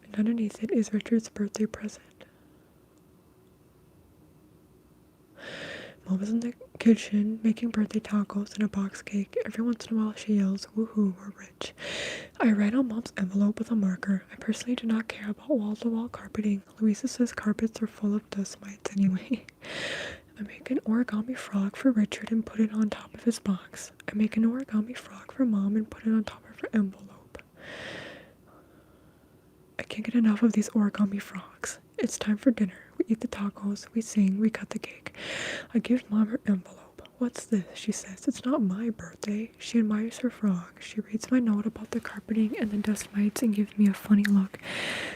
and underneath it is Richard's birthday present. Mom is in the kitchen making birthday tacos and a box cake. Every once in a while she yells, woohoo, we're rich. I write on Mom's envelope with a marker. I personally do not care about wall-to-wall carpeting. Louisa says carpets are full of dust mites anyway. I make an origami frog for Richard and put it on top of his box. I make an origami frog for Mom and put it on top of her envelope. I can't get enough of these origami frogs. It's time for dinner. We eat the tacos, we sing, we cut the cake. I give Mom her envelope. "What's this?" she says. "It's not my birthday." She admires her frog. She reads my note about the carpeting and the dust mites and gives me a funny look.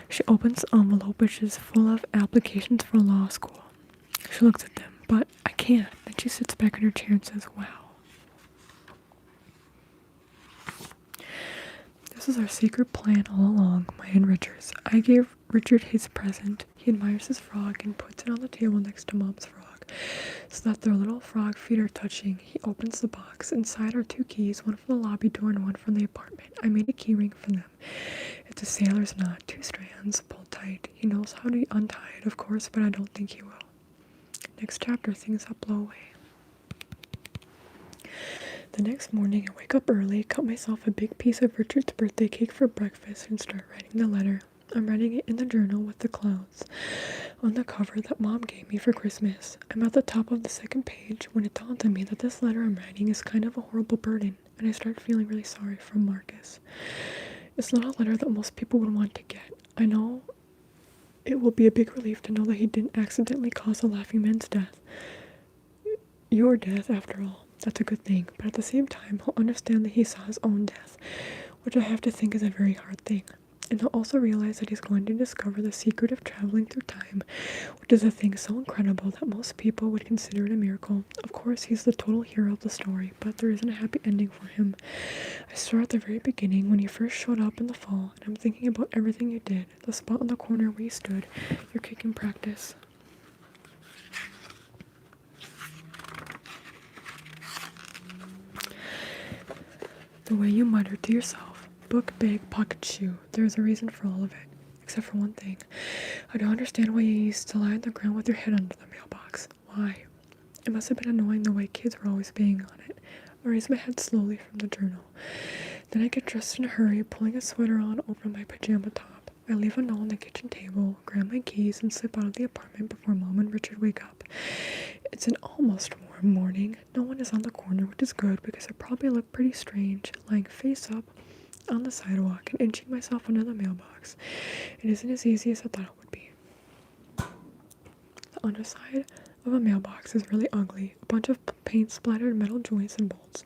She opens the envelope, which is full of applications for law school. She looks at them, but I can't. Then she sits back in her chair and says, "Wow. This is our secret plan all along, mine and Richard's. I gave Richard his present. He admires his frog and puts it on the table next to Mom's frog, so that their little frog feet are touching. He opens the box. Inside are 2 keys, one from the lobby door and one from the apartment. I made a key ring for them. It's a sailor's knot, 2 strands, pulled tight. He knows how to untie it, of course, but I don't think he will." Next chapter, things that blow away. The next morning, I wake up early, cut myself a big piece of Richard's birthday cake for breakfast, and start writing the letter. I'm writing it in the journal with the clouds on the cover that Mom gave me for Christmas. I'm at the top of the 2nd page when it dawns on me that this letter I'm writing is kind of a horrible burden, and I start feeling really sorry for Marcus. It's not a letter that most people would want to get. I know it will be a big relief to know that he didn't accidentally cause the laughing man's death. Your death, after all. That's a good thing, but at the same time, he'll understand that he saw his own death, which I have to think is a very hard thing. And he'll also realize that he's going to discover the secret of traveling through time, which is a thing so incredible that most people would consider it a miracle. Of course, he's the total hero of the story, but there isn't a happy ending for him. I start at the very beginning when you first showed up in the fall, and I'm thinking about everything you did, the spot in the corner where you stood, your kicking practice. The way you muttered to yourself, "Book, bag, pocket, shoe." There's a reason for all of it, except for one thing. I don't understand why you used to lie on the ground with your head under the mailbox. Why? It must have been annoying the way kids were always being on it. I raise my head slowly from the journal. Then I get dressed in a hurry, pulling a sweater on over my pajama top. I leave a note on the kitchen table, grab my keys, and slip out of the apartment before Mom and Richard wake up. It's an almost warm morning. No one is on the corner, which is good because I probably look pretty strange, lying face up on the sidewalk and inching myself under the mailbox. It isn't as easy as I thought it would be. The underside of a mailbox is really ugly, a bunch of paint-splattered metal joints and bolts.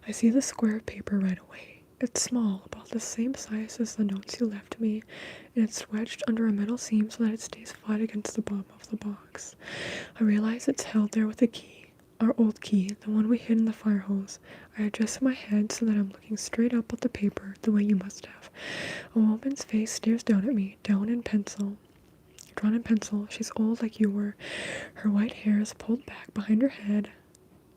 I see the square of paper right away. It's small, about the same size as the notes you left me, and it's wedged under a metal seam so that it stays flat against the bottom of the box. I realize it's held there with a key, our old key, the one we hid in the fire hose. I adjust my head so that I'm looking straight up at the paper, the way you must have. A woman's face stares down at me, drawn in pencil. She's old like you were. Her white hair is pulled back behind her head.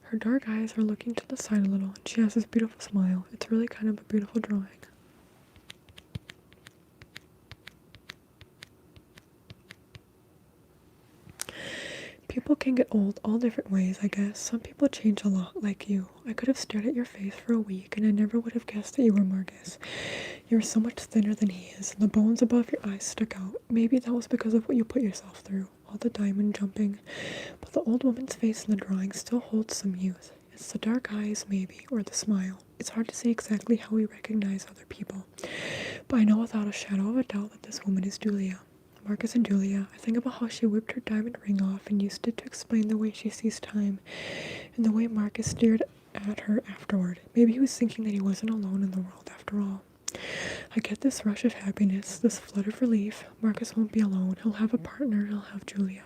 Her dark eyes are looking to the side a little, and she has this beautiful smile. It's really kind of a beautiful drawing. People can get old all different ways, I guess. Some people change a lot, like you. I could have stared at your face for a week, and I never would have guessed that you were Marcus. You were so much thinner than he is, and the bones above your eyes stuck out. Maybe that was because of what you put yourself through, all the diamond jumping. But the old woman's face in the drawing still holds some youth. It's the dark eyes, maybe, or the smile. It's hard to say exactly how we recognize other people, but I know without a shadow of a doubt that this woman is Julia. Marcus and Julia. I think about how she whipped her diamond ring off and used it to explain the way she sees time, and the way Marcus stared at her afterward. Maybe he was thinking that he wasn't alone in the world after all. I get this rush of happiness, this flood of relief. Marcus won't be alone. He'll have a partner. He'll have Julia.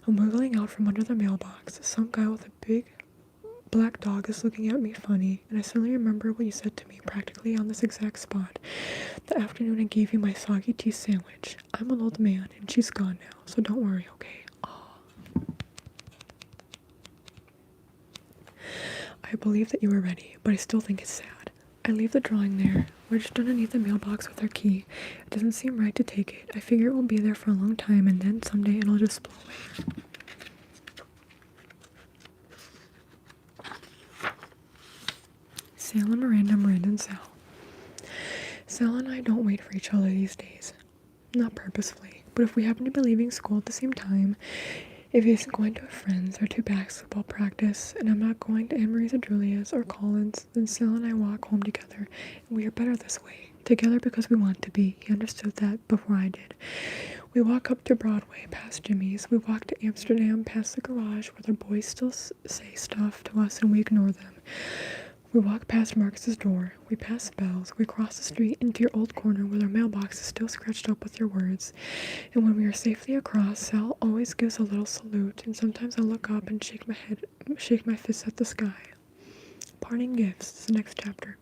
I'm wiggling out from under the mailbox. Some guy with a big black dog is looking at me funny, and I suddenly remember what you said to me practically on this exact spot. The afternoon I gave you my soggy tea sandwich. I'm an old man, and she's gone now, so don't worry, okay? Aww. I believe that you were ready, but I still think it's sad. I leave the drawing there, wedged underneath the mailbox with our key. It doesn't seem right to take it. I figure it will be there for a long time, and then someday it'll just blow away. Sal and Miranda, Miranda and Sal. Sal and I don't wait for each other these days. Not purposefully, but if we happen to be leaving school at the same time, if he isn't going to a friend's or to basketball practice, and I'm not going to Anne-Marie's or Julia's or Colin's, then Sal and I walk home together, and we are better this way. Together because we want to be. He understood that before I did. We walk up to Broadway, past Jimmy's. We walk to Amsterdam, past the garage where their boys still say stuff to us and we ignore them. We walk past Marcus's door. We pass Bell's. We cross the street into your old corner where their mailbox is still scratched up with your words. And when we are safely across, Sal always gives a little salute, and sometimes I look up and shake my fist at the sky. Parting gifts is the next chapter.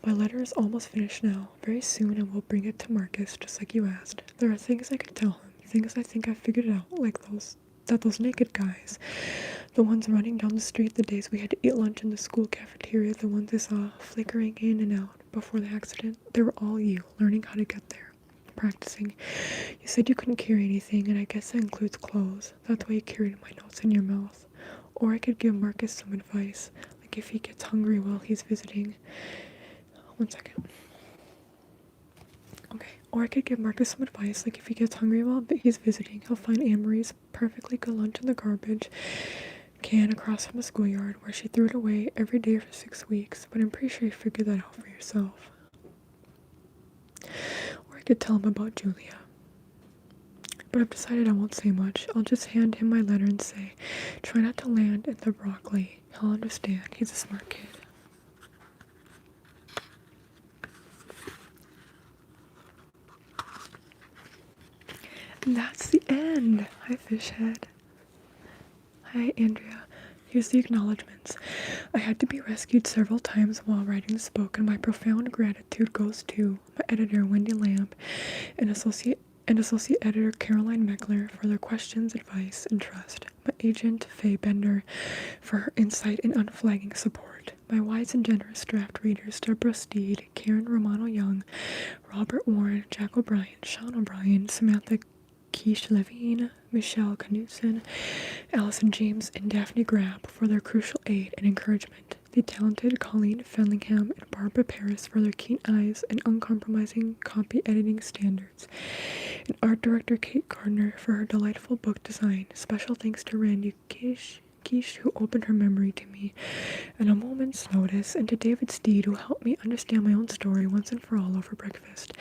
My letter is almost finished now. Very soon I will bring it to Marcus, just like you asked. There are things I could tell him, things I think I figured out, like those naked guys, the ones running down the street the days we had to eat lunch in the school cafeteria, the ones I saw flickering in and out before the accident, they were all you, learning how to get there, practicing. You said you couldn't carry anything, and I guess that includes clothes. That's why you carried my notes in your mouth. Or I could give Marcus some advice, like if he gets hungry while he's visiting. 1 second. Okay. Or I could give Marcus some advice, like if he gets hungry while he's visiting, he'll find Anne-Marie's perfectly good lunch in the garbage can across from the schoolyard, where she threw it away every day for 6 weeks, but I'm pretty sure you figured that out for yourself. Or I could tell him about Julia. But I've decided I won't say much. I'll just hand him my letter and say, try not to land in the broccoli. He'll understand. He's a smart kid. And that's the end. Hi, Fishhead. Hi, Andrea. Here's the acknowledgements. I had to be rescued several times while writing this book, and my profound gratitude goes to my editor, Wendy Lamb, and associate editor, Caroline Meckler, for their questions, advice, and trust. My agent, Faye Bender, for her insight and unflagging support. My wise and generous draft readers, Deborah Steed, Karen Romano-Young, Robert Warren, Jack O'Brien, Sean O'Brien, Samantha 𝐾𝐲𝐿evine, Michelle Knutson, Allison James, and Daphne Grabb for their crucial aid and encouragement. The talented Colleen Fellingham and Barbara Paris for their keen eyes and uncompromising copy editing standards. And art director Kate Gardner for her delightful book design. Special thanks to Randy Quiche, who opened her memory to me at a moment's notice, and to David Steed, who helped me understand my own story once and for all over breakfast.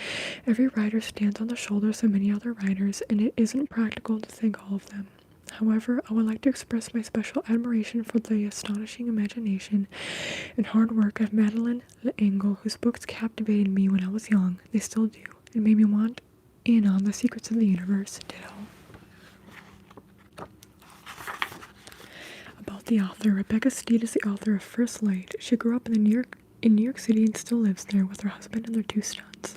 Every writer stands on the shoulders of many other writers, and it isn't practical to thank all of them. However, I would like to express my special admiration for the astonishing imagination and hard work of Madeleine L'Engle, whose books captivated me when I was young. They still do, and made me want in on the secrets of the universe. Ditto. About the author, Rebecca Steed is the author of First Light. She grew up in New York City and still lives there with her husband and their two sons.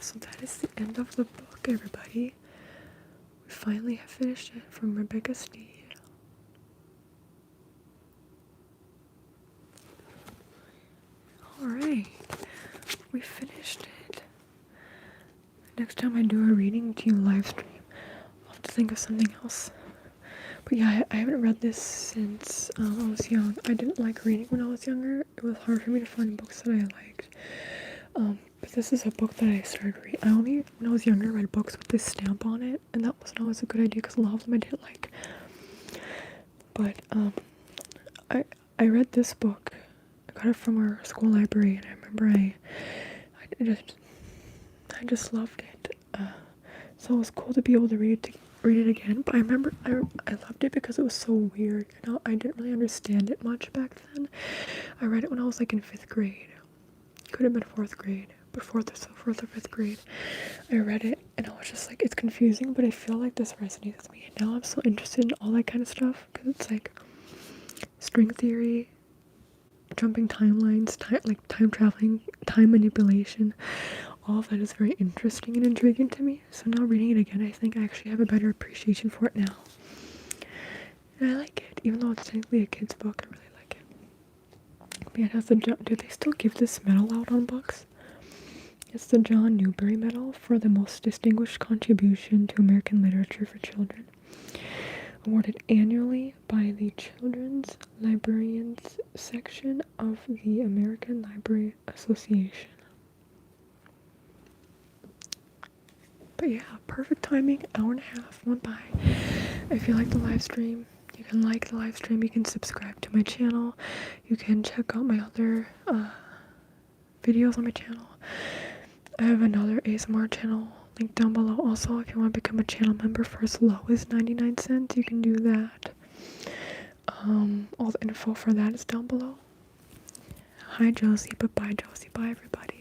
So that is the end of the book, everybody. We finally have finished it, from Rebecca Steed. Alright, we finished it. Next time I do a reading to you live stream, I'll have to think of something else. But yeah, I haven't read this since I was young. I didn't like reading when I was younger. It was hard for me to find books that I liked. But this is a book that I started reading. I only, when I was younger, read books with this stamp on it, and that wasn't always a good idea because a lot of them I didn't like. But I read this book. I got it from our school library, and I remember I just loved it. So it was cool to be able to read it again. But I remember I loved it because it was so weird. You know, I didn't really understand it much back then. I read it when I was like in 5th grade. Could have been 4th grade, but 4th or 5th grade. I read it and I was just like, it's confusing, but I feel like this resonates with me. And now I'm so interested in all that kind of stuff because it's like string theory, jumping timelines, time traveling, time manipulation. All of that is very interesting and intriguing to me. So now reading it again, I think I actually have a better appreciation for it now. And I like it, even though it's technically a kid's book. I really like it. But yeah, it has do they still give this medal out on books? It's the John Newbery Medal for the most distinguished contribution to American literature for children. Awarded annually by the Children's Librarians section of the American Library Association. But yeah, perfect timing, hour and a half went by. If you like the live stream, you can like the live stream, you can subscribe to my channel, you can check out my other videos on my channel. I have another ASMR channel link down below. Also, if you want to become a channel member for as low as 99 cents, you can do that. All the info for that is down below. Hi Josie, but bye Josie, bye everybody.